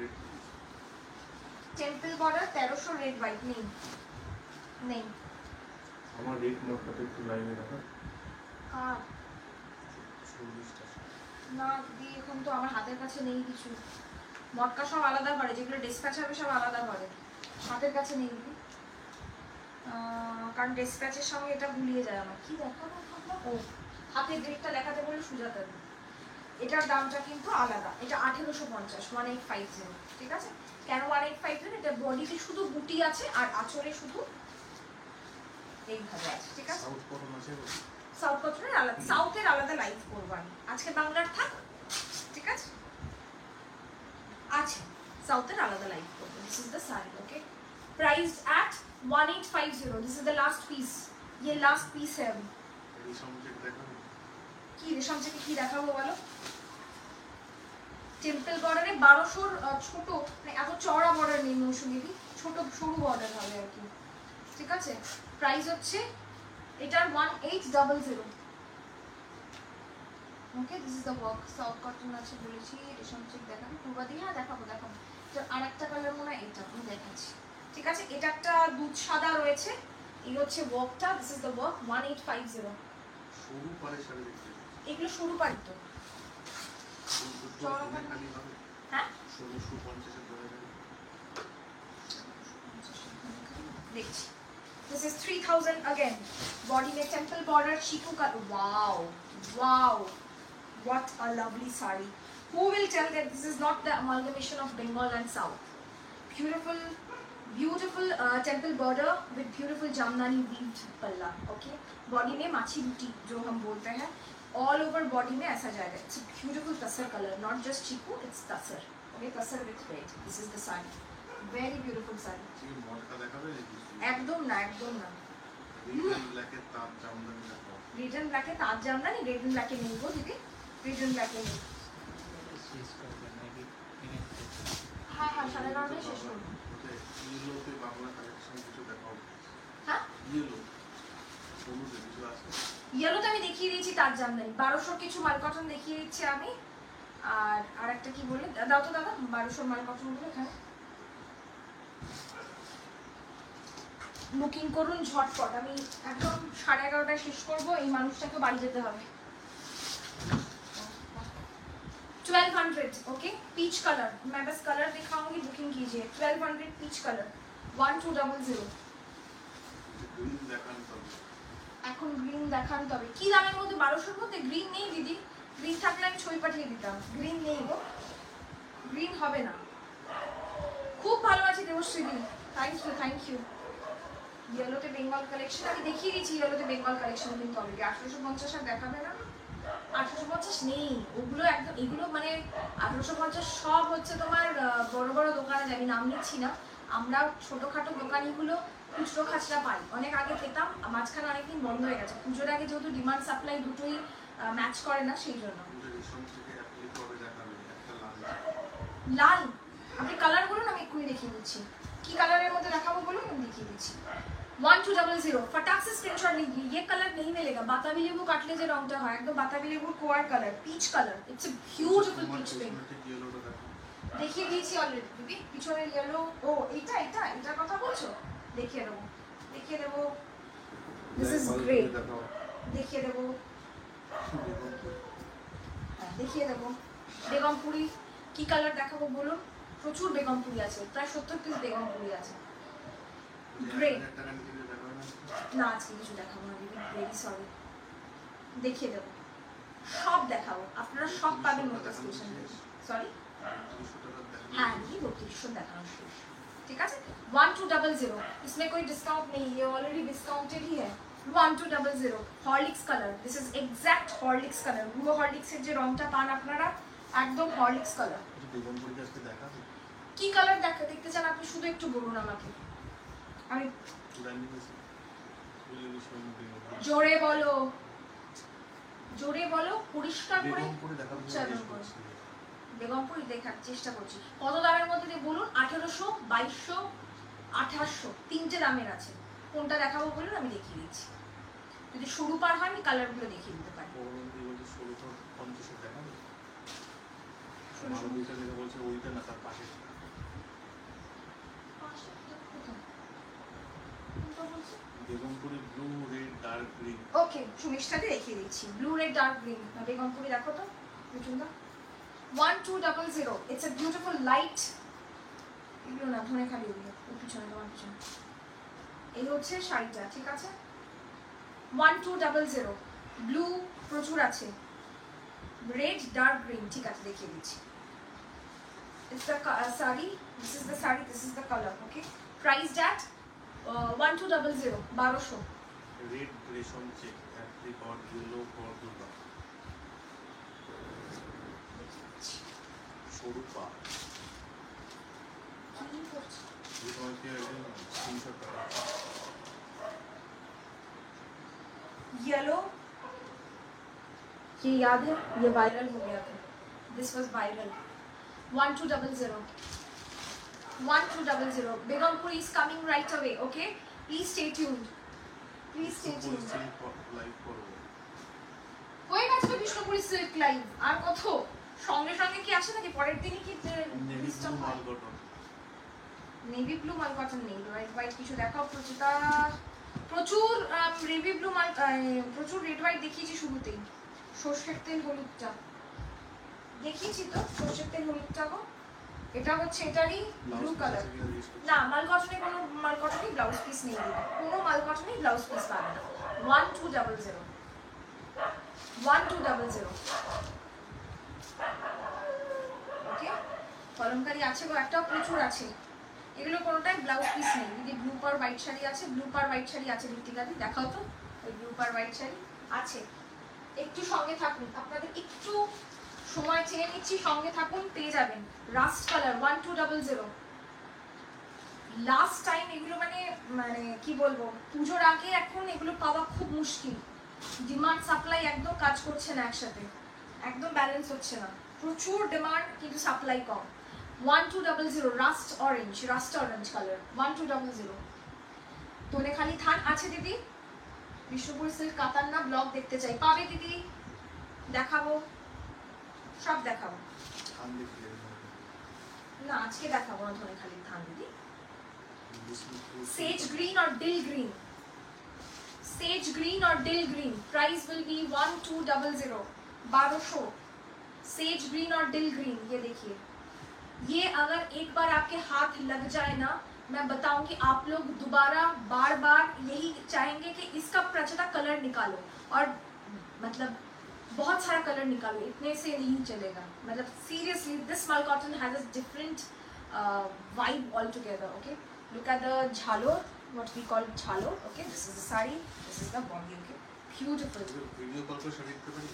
देखिए। टेम्पल बॉर्डर 1300 रेड वाइट नहीं नहीं আমার রেট নোটটা একটু লাইনে রাখো। কার না দিদি, এখন তো আমার হাতের কাছে নেই কিছু। মটকা সব আলাদা করে, যেগুলো ডিসপ্যাচ হবে সব আলাদা করে, হাতের কাছে নেই দিদি। কারণ ডিসপ্যাচের সঙ্গে এটা ভুলিয়ে যায় আমার। কি দেখাবো? ও হাতের ডেটটা দেখাতে বলে সুজাতা দি। এটার দামটা কিন্তু আলাদা, এটা 1850, 1850, ঠিক আছে? কেন 1850? এটা বডিতে শুধু বুটি আছে আর আঁচলে শুধু এইভাবে আছে, ঠিক আছে? সাউথ কটন আছে, সাউথ কটনের আলাদা, সাউথের আলাদা লাইভ করবো আমি আজকে, বাংলার থাক, ঠিক আছে? আছে সাউথের আলাদা লাইভ করবো। This is the sari, okay, priced at 1850। This is the last piece, ये लास्ट पीस है अभी। এই সমচেক দেখাবো কি রেশম থেকে কি দেখাবো বলো? টেম্পল বর্ডারে 1200 ছোট, মানে এত চওড়া বর্ডার নেই মৌসুমী, ছোট সরু বর্ডার হবে আর কি, ঠিক আছে? প্রাইস হচ্ছে এটার 1800। ওকে this is the work, south cotton আছে বলেছি। রেশম চেক দেখাবো পূর্বাদি, হ্যাঁ দেখাবো। এটা আরেকটা কালার মনে হয়, এটা আমি দেখাচ্ছি, ঠিক আছে? এটা একটা দুধ সাদা রয়েছে, এই হচ্ছে ওয়ার্কটা। This is the work 1850। সরু পারে শাড়ি দেখতে এগুলো সরু পাড়ি তো, চওড়া পাড়ি খালি হবে, হ্যাঁ 1650 ধরে যাবে। দেখছি। This is 3000 again. Body में temple border chiku का, wow, wow, what a lovely sari. Who will tell that this is not the amalgamation of Bengal and South? Beautiful, beautiful temple border with beautiful jamnani weaved palla. Okay, body में माछी बूटी जो हम बोलते हैं, all over body में ऐसा जाएगा. It's a beautiful tasar color, not just chiku, it's tasar. Okay, tasar with red. This is the sari. Very beautiful sari. কি মটকা দেখাবে নাকি? একদম না, একদম না। রিটেল ব্ল্যাকের তার জামদানি দেখাও। রেড এন্ড ব্ল্যাকে তার জামদানি, রেড এন্ড ব্ল্যাকে নেই গো দিদি, রেড এন্ড ব্ল্যাকে নেই। হ্যাঁ হ্যাঁ 11:30 শেষ করবো। ওতে ইয়েলোতে বাংলা কালেকশন কিছু দেখাও। হ্যাঁ ইয়েলো হলুদে কিছু আছে? ইয়েলোতে আমি দেখিয়ে দিয়েছি তার জামদানি, 1200 কিছু মাল কটন দেখিয়ে দিচ্ছি আমি। আর আরেকটা কি বলে দাও তো দাদা, 1200 মাল কটন গুলো এখানে বুকিং করুন ঝটপট। আমি একদম 11:30টায় শেষ করবো, এই মানুষটাকে বাড়ি যেতে হবে। 1200, ओके पीच कलर, मैं बस कलर दिखाऊंगी, बुकिंग कीजिए। 1200 पीच कलर 1200। গ্রিন দেখান তবে। এখন গ্রিন দেখান তবে কি দামের মধ্যে? 1200-র মধ্যে গ্রিন নেই দিদি, গ্রিন থাকলে আমি ছবি পাঠিয়ে দিতাম। গ্রিন নেই গো, গ্রিন হবে না। খুব ভালো আছে Debashree di, thank you thank you. ইয়েলোতে বেঙ্গল কালেকশন আমি দেখিয়ে দিয়েছি, ইয়েলোতে বেঙ্গল কালেকশন কিন্তু অলরেডি 1850 আর দেখাবে না। 1850 নেই ওগুলো, একদম এগুলো মানে 1850 সব হচ্ছে তোমার বড় বড় দোকানে, আমি নাম নিচ্ছি না, আমরা ছোটখাটো দোকানিগুলো খুচরো খাচরা পাই। অনেক আগে পেতাম, মাঝখানে অনেকদিন বন্ধ হয়ে গেছে। পুজোর আগে যেহেতু ডিমান্ড সাপ্লাই দুটোই ম্যাচ করে না, সেই জন্য। রেশম থেকে অ্যাপ্লাই করে দেখাবে একটা লাল। লাল আপনি কালার বলুন, আমি এক্ষুনি দেখিয়ে দিচ্ছি। কি কালারের মধ্যে দেখাবো বলুন, আমি দেখিয়ে দিচ্ছি। 1200 फटाक से स्क्रीनशॉट लीजिए। ये कलर नहीं मिलेगा, बाताबी लेबू काटले যে রংটা হয় একদম বাতাবি লেবুর কোয়ার colour, peach colour. It's a beautiful peach pink. ইয়েলোটা দেখো। দেখিয়ে দিয়েছি অলরেডি দিদি, পিছনের ইয়েলো। ও এটা এটা এটার কথা বলছো? দেখিয়ে দেবো, দেখিয়ে দেবো। দিস ইজ গ্রে, দেখাও। দেখিয়ে দেবো, হ্যাঁ দেখিয়ে দেবো। বেগমপুরি কি কালার দেখাবো বলুন? প্রচুর বেগমপুরি আছে, প্রায় 70 পিস বেগমপুরি আছে। গ্রে। 1000 টাকা নিতে গেলে দেখা হয় না? না আজকে কিছু দেখাবো না দিদি, ভেরি সরি, দেখিয়ে দেবো, সব দেখাবো, আপনারা সব পাবেন মোটা স্টেশন। সরি, 300 টাকা দেখা हाँ ये 3200 দেখানো শুরু, ঠিক আছে। 1200, इसमें कोई डिस्काउंट नहीं, ये ऑलरेडी डिस्काउंटेड ही है। 1200 Horlicks colour, this is exact Horlicks colour, পুরো হরলিক্সের যে রংটা পান আপনারা একদম হরলিক্স কালার। বেগমপুরিতে আজকে দেখাবে কি কালার দেখতে চান আপনি শুধু একটু বলুন আমাকে, আমি পুরানি হয়েছে জোরে বলো, জোরে বলো, পরিষ্কার করে বেগমপুরি দেখাবে উচ্চারণ করো। বেগমপুরি দেখার চেষ্টা করছি, কত দামের মধ্যে দিয়ে বলুন, 1800, 2200, 2800, তিনটে দামের আছে, কোনটা দেখাবো বলুন আমি দেখিয়ে দিচ্ছি। যদি শুরু পার হয় আমি কালারগুলো দেখিয়ে দিতে পারি। পরবর্তী বলছে 1650 দেখাবে মালবিকা যেটা বলছে ওইটা না, তার পাশে Begumpuri blue red dark green. Okay, সুমিষ্টাতে দেখিয়ে দিচ্ছি, blue red dark green. Begumpuri দেখো তো মিঠুনদা, 1200, ইটস আ বিউটিফুল লাইট, এগুলো না ধনে খালি ওগুলো ওর পিছনে, তোমার পিছনে, এই হচ্ছে শাড়িটা, ঠিক আছে। 1200, ব্লু প্রচুর আছে, রেড ডার্ক গ্রিন, ঠিক আছে দেখিয়ে দিচ্ছি। It's the saree, this is the saree, this is the color, okay, priced at 1200, 1200। Red রেশম check apricot yellow for Durga Swarupa. কি করছে? ये তোমাকে একদম স্ক্রিনশট করা येलो, ये याद है, ये वायरल हो गया था, this was viral. 1200, 1200, Begampuri is coming right away, okay, please stay tuned, please stay tuned। Live করব হয়ে গেছে তো বিষ্ণুপুরি সিল্ক লাইভ, আর কত, সঙ্গে সঙ্গে কি আসে নাকি পরের দিনই কি নেভি ব্লু মাল কটন। নেভি ব্লু মাল কটন নেই, রেড হোয়াইট কিছু দেখাও প্রচুরতা, প্রচুর নেভি ব্লু মাল, প্রচুর রেড হোয়াইট দেখিয়েছি শুরুতেই। সর্ষের তেল হলুদটা দেখিয়েছি তো, সর্ষের তেল হলুদটা গো, এটা হচ্ছে এটারই ব্লু কালার। না মাল কটনে কোনো মাল কটনেই ব্লাউজ পিস নেই দিদি, কোনো মাল কটনেই ব্লাউজ পিস পাবে না। 1200, 1200, ওকে। কলমকারি আছে গো একটাও, প্রচুর আছে, এগুলো কোনোটাই ব্লাউজ পিস নেই দিদি। ব্লু পার হোয়াইট শাড়ি আছে, ব্লু পার হোয়াইট শাড়ি আছে ঋতিকাদি, দেখাও তো ওই ব্লু পার হোয়াইট শাড়ি আছে। একটু সঙ্গে থাকুন, আপনাদের একটু সময় চেয়ে নিচ্ছি, সঙ্গে থাকুন, পেয়ে যাবেন। রাস্ট কালার 1200, লাস্ট টাইম এগুলো মানে মানে কি বলবো, পুজোর আগে এখন এগুলো পাওয়া খুব মুশকিল, ডিমান্ড সাপ্লাই একদম কাজ করছে না একসাথে, একদম ব্যালেন্স হচ্ছে না, প্রচুর ডিমান্ড কিন্তু সাপ্লাই কম। 1200, রাস্ট অরেঞ্জ কালার, 1200। ধনে খালি থান আছে দিদি, বিষ্ণুপুরি সিল্ক কাতার না ব্লগ দেখতে চাই, পাবে দিদি, দেখাবো, সব দেখাবো। খান দেখি না আজকে দেখাবো না ধনে খালি থান দিদি। বিষ্ণুপুর सेज ग्रीन और डिल ग्रीन, सेज ग्रीन और dill green, price will be 1200, 1200। Sage green और डिल ग्रीन, ये देखिए, ये अगर एक बार आपके हाथ लग जाए ना, मैं बताऊंगी आप लोग दोबारा बार बार यही चाहेंगे कि इसका प्रचता कलर निकालो, और मतलब बहुत सारा कलर निकालो, इतने से नहीं चलेगा, मतलब सीरियसली दिस मल cotton has a different vibe altogether, okay। Look at the jhalor, what we call jhalor, okay, this is the sari, this is the body, okay, beautiful। Video call করে শাড়ি দিতে পারি?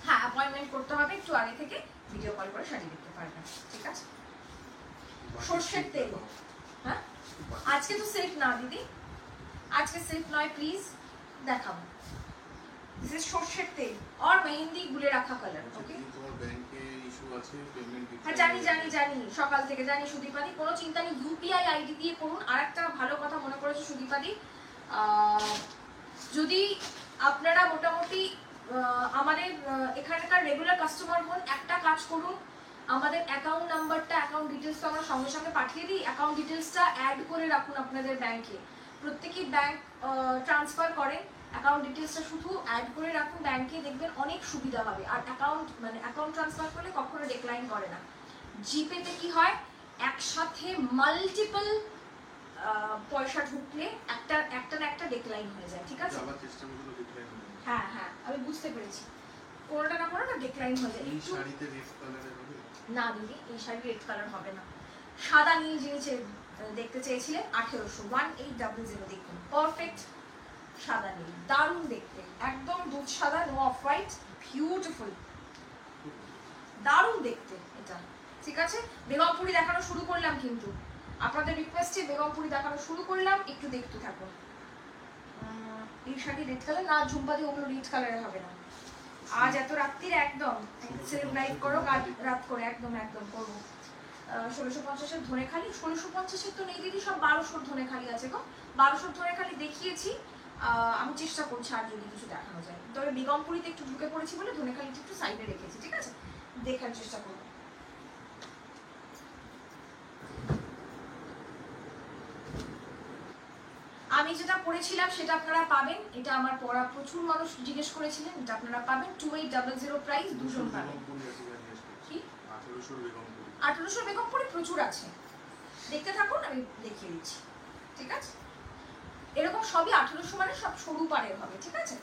হ্যাঁ অ্যাপয়েন্টমেন্ট করতে হবে একটু আগে থেকে, ভিডিও কল করে শাড়ি দেখতে পারবেন, ঠিক আছে। সর্ষের তেল, হ্যাঁ আজকে তো সিল্ক না দিদি, আজকে সিল্ক নয় প্লিজ, দেখাবো। দিস ইজ সর্ষের তেল আর মেহেন্দি গুলে রাখা কালার, ওকে। তোমার ব্যাংকে ইস্যু আছে পেমেন্ট? হ্যাঁ জানি জানি জানি, সকাল থেকে জানি সুদীপাদি, কোনো চিন্তা নেই, ইউপিআই আইডি দিয়ে করুন। আর একটা ভালো কথা মনে করেছে সুদীপাদি, যদি আপনারা মোটামুটি আমাদের এখানকার রেগুলার কাস্টমার হন, একটা কাজ করুন, আমাদের অ্যাকাউন্ট নাম্বারটা, অ্যাকাউন্ট ডিটেলসটা আমরা সঙ্গে সঙ্গে পাঠিয়ে দিই, অ্যাকাউন্ট ডিটেলসটা অ্যাড করে রাখুন আপনাদের ব্যাংকে, প্রত্যেকেই ব্যাংক ট্রান্সফার করেন, অ্যাকাউন্ট ডিটেলসটা শুধু অ্যাড করে রাখুন ব্যাংকে, দেখবেন অনেক সুবিধা হবে। আর অ্যাকাউন্ট ট্রান্সফার করলে কখনো ডিক্লাইন করে না। জিপেতে কি হয়, একসাথে মাল্টিপল পয়সা ঢুকলে একটা একটা না একটা ডেকলাইন হয়ে যায়, ঠিক আছে? আবার চেষ্টা করলে ডিক্লাইন হবে। হ্যাঁ হ্যাঁ আমি বুঝতে পেরেছি, কোনোটা না কোনোটা ডেকলাইন হয়ে যায়। এই একটু শাড়িতে রেড কালারের হবে? না দিদি, এই শাড়ি রেড কালার হবে না, সাদা নীল যিনি দেখতে চেয়েছিলেন 1800 1800 দেখুন, পারফেক্ট সাদা নীল, দারুণ দেখতে, একদম দুধ সাদা, নো অফ হোয়াইট, বিউটিফুল, দারুণ দেখতে এটা, ঠিক আছে? বেগমপুরি দেখানো শুরু করলাম, কিন্তু আপনাদের রিকোয়েস্টে বেগমপুরি দেখানো শুরু করলাম, একটু দেখতে থাকুন। এই শাড়ি রেড কালার না, ঝুম্পাদি ওগুলো রেড কালারে হবে না, আজ এত রাত্রির একদম সেলিব্রেট করো, রাত করে একদম একদম করবো। 1650-এর ধনেখালি, 1650-এর তো নেই দিদি, সব 1200-র ধনেখালি আছে গো, 1200-র ধনেখালি দেখিয়েছি। আমি চেষ্টা করছি আর যদি কিছু দেখানো যায়, তবে বেগমপুরিতে একটু ঢুকে পড়েছি বলে ধনেখালিটা একটু সাইডে রেখেছি, ঠিক আছে? দেখার চেষ্টা করবো। আমি যেটা পড়েছিলাম সেটা আপনারা পাবেন, এটা আমার পড়া প্রচুর মানুষ জিজ্ঞেস করেছিলেন, এটা আপনারা পাবেন 2800 প্রাইস, দুজন পাবেন। কি 1800 বেগমপুরি প্রচুর আছে, দেখতে থাকুন আমি দেখিয়ে দিচ্ছি, ঠিক আছে? এরকম সবই 1800 মানে সব সরু পাড়ের হবে, ঠিক আছে?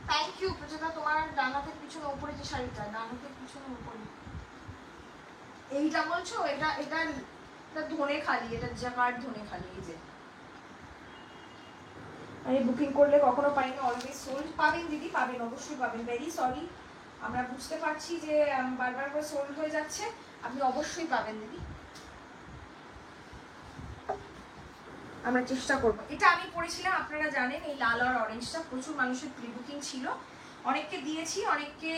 থ্যাংক ইউ প্রচেতা, তোমার ডান হাতের পিছনে উপরে যে শাড়িটা, ডান হাতের পিছনে উপরে এইটা বলছো, এটা এটা এটা ধনেখালি, এটা জাকার্ড ধনেখালি, এই যে আমি বুকিং করলে কখনো পাইনি, অলওয়েজ সোল্ড। পাবেন দিদি, পাবেন, অবশ্যই পাবেন, ভেরি সরি, আমরা বুঝতে পারছি যে বারবার করে সোল্ড হয়ে যাচ্ছে, আপনি অবশ্যই পাবেন দিদি, আমরা চেষ্টা করবো। এটা আমি পড়েছিলাম, আপনারা জানেন এই লাল আর অরেঞ্জটা প্রচুর মানুষের প্রি বুকিং ছিল, অনেককে দিয়েছি, অনেককে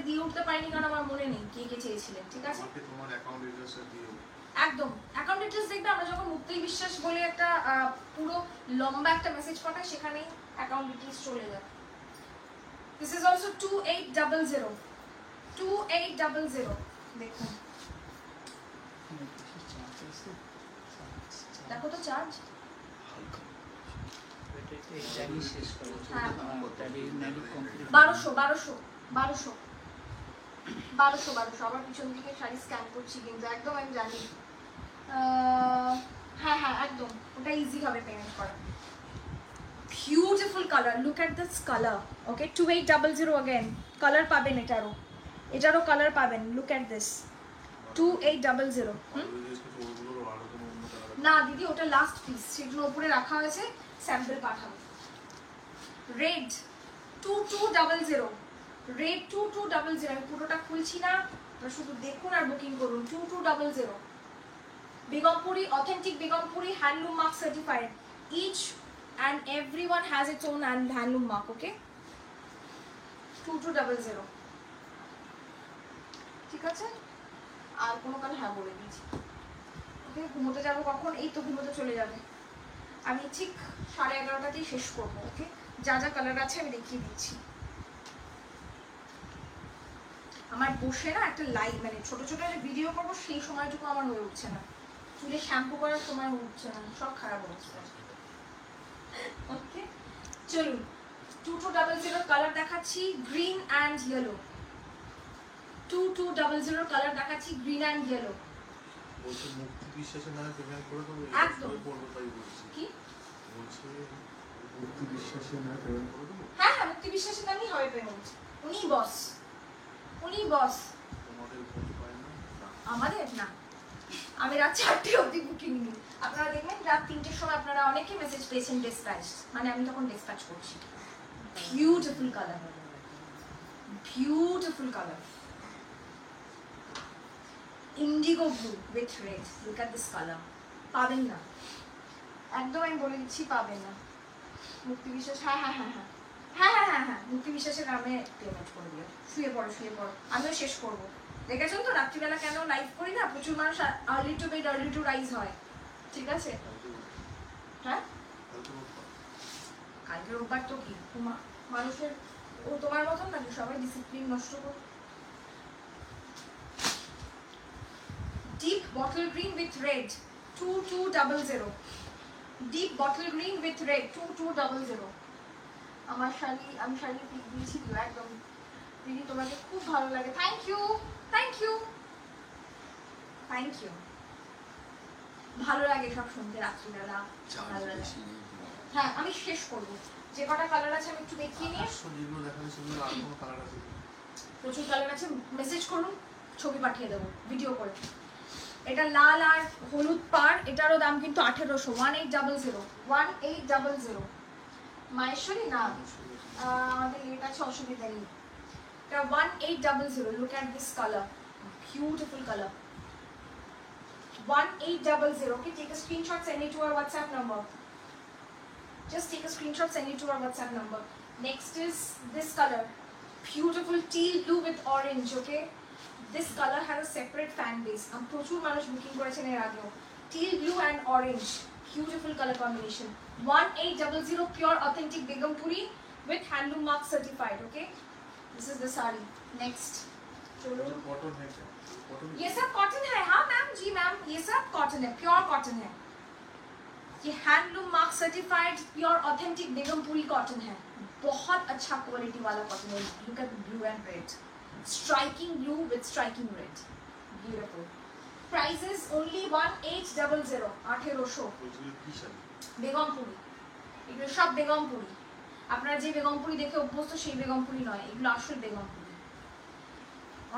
দিয়ে উঠতে পারিনি কারণ আমার মনে নেই কে কে চেয়েছিলেন, ঠিক আছে? তোমার অ্যাকাউন্ট ডিটেইলসটা দিও একদম অ্যাকাউন্ট ডিটেইলস দেখবে, আমরা যখন মুক্তি বিশ্বাস বলে একটা পুরো লম্বা একটা মেসেজ পাঠাই, সেখানেই অ্যাকাউন্ট ডিটেইলস চলে যায়। দিস ইজ অলসো 2800 2800 দেখুন, দেখো তো চার্জ, হ্যাঁ 1200 আবার পিছন থেকে শাড়ি স্ক্যান করছি, কিন্তু একদম আমি জানি, হ্যাঁ হ্যাঁ একদম ওটা ইজি হবে পেমেন্ট করা। Beautiful colour, look at this colour, okay 2800 again, colour পাবেন, এটারও কালার পাবেন, লুক এট দিস 2800। না দিদি ওটা লাস্ট পিস, সেগুলো উপরে রাখা হয়েছে, স্যাম্পল পাঠাবো। রেড 2200, রেড 2200, আমি পুরোটা খুলছি না, শুধু দেখুন আর বুকিং করুন। 2200 Begampuri, authentic Begampuri, handloom mark certified, each and everyone has its own handloom mark, okay? 2200, ঠিক আছে? আর কোনো কাল হ্যাঁ বলে দিয়েছি, ওকে? ঘুমোতে যাবো কখন? এই তো ঘুমোতে চলে যাবে, আমি ঠিক 11:30টাতেই শেষ করবো, ওকে? যা যা কালার আছে আমি দেখিয়ে দিচ্ছি। আমার বসে না একটা লাইভ মানে ছোট ছোট ভিডিও করবো, সেই সময়টুকু আমার হয়ে উঠছে না, চুলে শ্যাম্পু করার সময় উঠছে না, সব খারাপ অবস্থা, ওকে? চলুন 2200 কালার দেখাচ্ছি, গ্রিন অ্যান্ড ইয়েলো, 2200 কালার দেখাচ্ছি, গ্রিন অ্যান্ড ইয়েলো। বলছে মুক্তি বিশ্বাসে না পেমেন্ট করে দেবো, একদম বলবো তাই বলছি। কি বলছে মুক্তি বিশ্বাসে না পেমেন্ট করে দেবো? হ্যাঁ হ্যাঁ মুক্তি বিশ্বাসের দামই হবে পেমেন্ট, উনি বস, উনি বস, তোমাদের ফোন পায় না? আমাদের না, আমি রাত 4টে অবধি বুকিং নিই, আপনারা দেখবেন রাত 3টের সময় আপনারা অনেকে মেসেজ পেয়েছেন ডিসপ্যাচ, মানে আমি তখন ডিসপ্যাচ করছি। Beautiful colour, beautiful colour, Indigo blue with red, look at this colour, পাবেন না, একদম আমি বলে দিচ্ছি পাবেন না। মুক্তি বিশ্বাস, হ্যাঁ হ্যাঁ হ্যাঁ হ্যাঁ হ্যাঁ হ্যাঁ হ্যাঁ হ্যাঁ মুক্তি বিশ্বাসের নামে পেমেন্ট করে দিও, শুয়ে পড়ো শুয়ে পড়ো, আমিও শেষ করবো। দেখেছেন তো রাত্রিবেলা কেন লাইভ করি না, প্রচুর মানুষ early to bed early to rise হয়, ঠিক আছে? হ্যাঁ কালকে রোববার তো কি মানুষের, ও তোমার মতন নাকি সবাই ডিসিপ্লিন নষ্ট করে। Deep bottle green with red 2200, deep bottle green with red 2200। আমার শাড়ি, আমি শাড়ি পিক দিয়েছি তো একদম, দিদি তোমাকে খুব ভালো লাগে, thank you thank you thank you. ভালো লাগে সব শুনতে রাত্রিবেলা চার্জ ভালো লাগে। বেশি নেই। হ্যাঁ আমি শেষ করব, যে কটা কালার আছে আমি একটু দেখিয়ে নিয়ে। আটশো যেগুলো দেখালে সেগুলো আর কোনো কালার আছে কি? প্রচুর কালার আছে, মেসেজ করুন, ছবি পাঠিয়ে দেবো ভিডিও করে। এটা লাল আর হলুদ পার, এটারও দাম কিন্তু 1800, 1800, 1800। মাহেশ্বরী না, আমাদের লেট আছে, অসুবিধা নেই। এটা 1800। Look at this colour, beautiful colour. 1800. Okay, take a screenshot, send it to our WhatsApp number. Just take a screenshot, send it to our WhatsApp number. Next is this color, beautiful teal blue with orange. Okay, this color has a separate fan base. I'm প্রচুর মানুষ booking করেছেন এর আগেও। Teal blue and orange, beautiful color combination. 1800, pure authentic Begumpuri with handloom mark certified. Okay, this is the sari. Next, चलो। Cotton है क्या? Cotton ये सब कॉटन है, हाँ मैम, जी मैम, ये सब कॉटन है, प्योर कॉटन है। ये handloom mark certified pure authentic Begampuri cotton है, बहुत अच्छा क्वालिटी वाला कॉटन है। Look at blue and red, striking blue with striking red, beautiful. Price is only 1800, 1800। ওইগুলো কি শাড়ি? বেগমপুরি, এগুলো সব বেগমপুরি। আপনারা যে বেগমপুরি দেখে অভ্যস্ত সেই বেগমপুরি নয়, এগুলো আসল বেগমপুরি।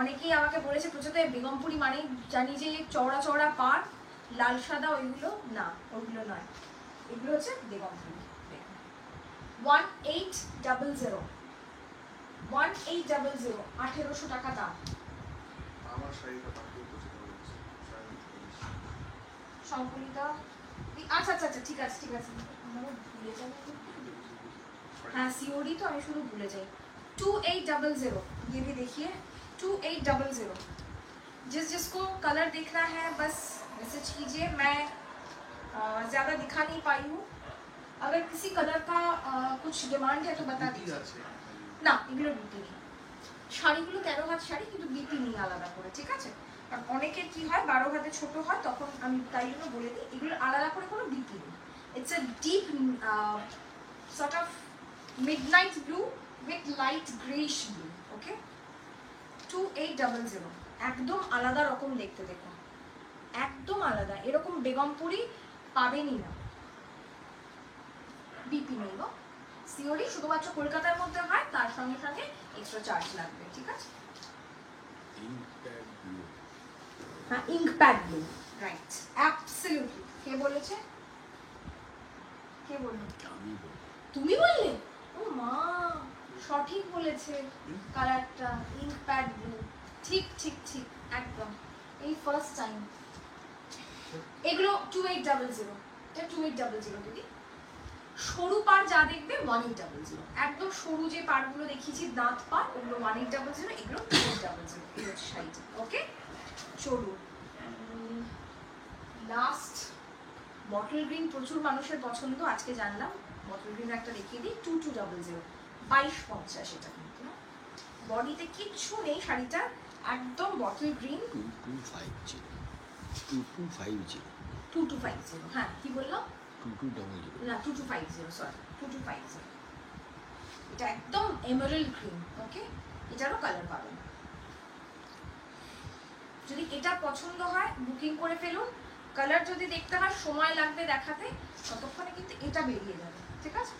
অনেকেই আমাকে বলেছে প্রচুর বেগমপুরি মানে জানি যে চওড়া চওড়া পাড় লাল সাদা, ওইগুলো না, ওইগুলো নয়, এগুলো হচ্ছে বেগমপুরি। 1800, 1800, 1800 টাকা দাম। আমার শাড়িটা পাঠিয়ে পছন্দ হয়েছে। সংকুলিতা, আচ্ছা আচ্ছা আচ্ছা, ঠিক আছে ঠিক আছে, আমার ভুলে যাই। हाँ सीओडी तो हमें शुरू भूले जाए। 2800, ये भी देखिए 2800। जिसको कलर देखना है बस मैसेज कीजिए, मैं ज़्यादा दिखा नहीं पाई हूँ। अगर किसी कलर का कुछ डिमांड है तो बता কি दीजिए। আছে? না এগুলো বিপি নেই, শাড়িগুলো 13 হাত শাড়ি, কিন্তু বিপি নেই আলাদা করে, ঠিক আছে? কারণ অনেকের কি হয় 12 হাতে ছোট হয়, তখন আমি তাই জন্য বলে দিই এগুলো আলাদা করে কোনো বিপি নেই। It's a deep sort of midnight blue with light grayish blue. Okay, 2800, একদম আলাদা রকম দেখতে, দেখুন একদম আলাদা, এরকম বেগমপুরি পাবেনই না। বিপি নেই গো, সিওরি শুধুমাত্র কলকাতার মধ্যে হয়, তার সঙ্গে সঙ্গে এক্সট্রা চার্জ লাগবে, ঠিক আছে? Impact blue. হ্যাঁ ink pad blue, right, absolutely. কে বলেছে? কে বললো? আমি বলি। তুমি বললে? ও মা, সঠিক বলেছে কালারটা, ইঙ্ক প্যাড ব্লু, ঠিক ঠিক ঠিক, একদম, এই ফার্স্ট টাইম। এগুলো 2800, এটা 2800 দিদি। সরু পার যা দেখবে 1800, একদম সরু যে পারগুলো দেখিয়েছি দাঁত পার, ওগুলো 1800, এগুলো 2800। এই হচ্ছে শাড়িটা। ওকে, চলুন লাস্ট বটল গ্রিন, প্রচুর মানুষের পছন্দ, আজকে জানলাম। বটল গ্রিন একটা দেখিয়ে দিই, 2200, 2250 এটা কিন্তু। বডিতে কিচ্ছু নেই শাড়িটা, একদম বটল গ্রিন। 2250 2250 2250, হ্যাঁ কি বললাম? 2200 না 2250, সরি 2250। এটা একদম এমারাল্ড গ্রিন। ওকে, এটারও কালার পাবেন। যদি এটা পছন্দ হয় বুকিং করে ফেলুন। কালার যদি দেখতে হয় সময় লাগবে দেখাতে, ততক্ষণে কিন্তু এটা বেরিয়ে যাবে, ঠিক আছে?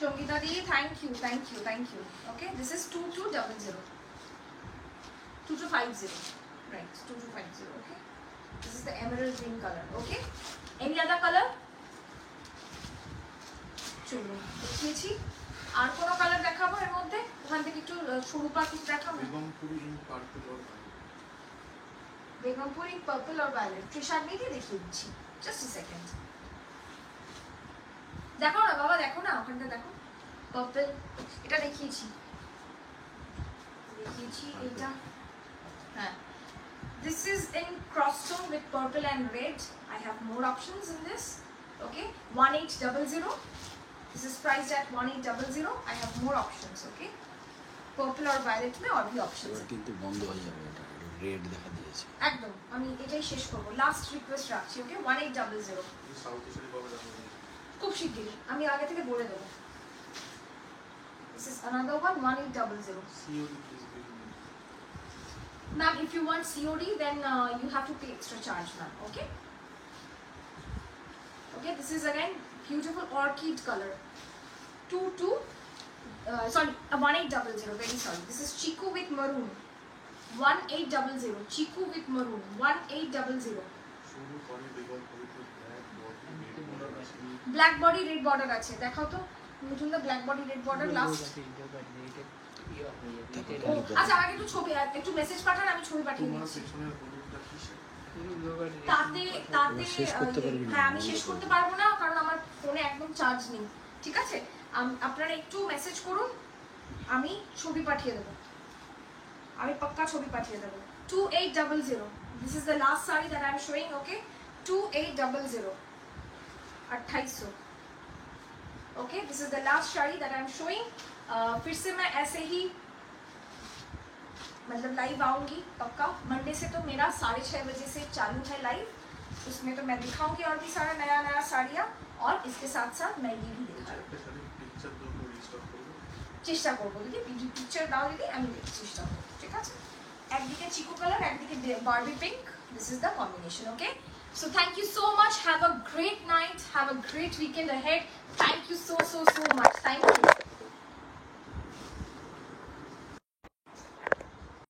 Sangeeta di, thank you thank you thank you. Okay, this is 2200, 2250, right, 2250। Okay, this is the emerald green colour. Okay, any other colour? চলুন দেখিয়েছি, আর কোনো কালার দেখাবো এর মধ্যে? ওখান থেকে একটু সরু পা কিছু দেখাবো। বেগমপুরি ইন পার্পল और বেগমপুরি পার্পল আর ভায়োলেট, ট্রিশার নিয়ে দেখিয়ে দিচ্ছি, জাস্ট আ সেকেন্ড। দেখো না বাবা, দেখো না ওখানটা, দেখো পার্পল, এটা দেখিয়েছি এটা। হ্যাঁ, this is in cross tone with purple and red. I have more options in this. Okay, 1800. This is priced at 1800. I have more options. Okay, purple or violet में और भी options এবার हैं। কিন্তু বন্ধ হয়ে যাবে, এটা রেড দেখা দিয়েছে। একদম, আমি এটাই শেষ করবো, লাস্ট রিকোয়েস্ট রাখছি। ওকে, 1800, साउथ শাড়ি পাবে জানো? খুব শিগগিরই, আমি আগে থেকে বলে দেবো। This is another one, 1800. COD please give me. Ma'am, if you want COD, then you have to pay extra charge, ma'am. Okay? Okay, this is again beautiful orchid color. 1800. Very sorry. This is chiku with maroon. 1800. Chiku with maroon. 1800. শুরু করে বেগম কবিতে black body red border আছে, দেখাও তো মিঠুন দা, black body red border last. আচ্ছা আমাকে একটু ছবি, একটু মেসেজ পাঠান, আমি ছবি পাঠিয়ে তোমার দিচ্ছি। পেছনের হলুদটা কিসের? তাতে তাতে শেষ করতে পারবি না। হ্যাঁ আমি শেষ করতে পারবো না, কারণ আমার ফোনে একদম চার্জ নেই। ঠিক আছে, আপনারা একটু মেসেজ করুন, আমি ছবি পাঠিয়ে দেবো, আমি পাক্কা ছবি পাঠিয়ে দেবো। 2800. This is the last saree that I am showing. Okay, 2800. 2800. Okay, this is the last saree that I am showing. फिर से मैं ऐसे ही मतलब लाइव आऊंगी पक्का। मंडे से तो मेरा 6:30 बजे से चालू है लाइव, उसमें तो मैं दिखाऊंगी और भी सारा नया नया साड़ियाँ, और इसके साथ साथ मैं ये भी दिखाऊंगी। একটা শাড়ি পিকচার দুটো রিস্টক করবো। চেষ্টা করবো দিদি, পিকচার দাও দিদি, আমি চেষ্টা করবো। ঠিক আছে, একদিকে চিকু কালার, একদিকে Barbie pink, this is the combination. Okay, so thank you so much, have a great night, have a great weekend ahead, thank you so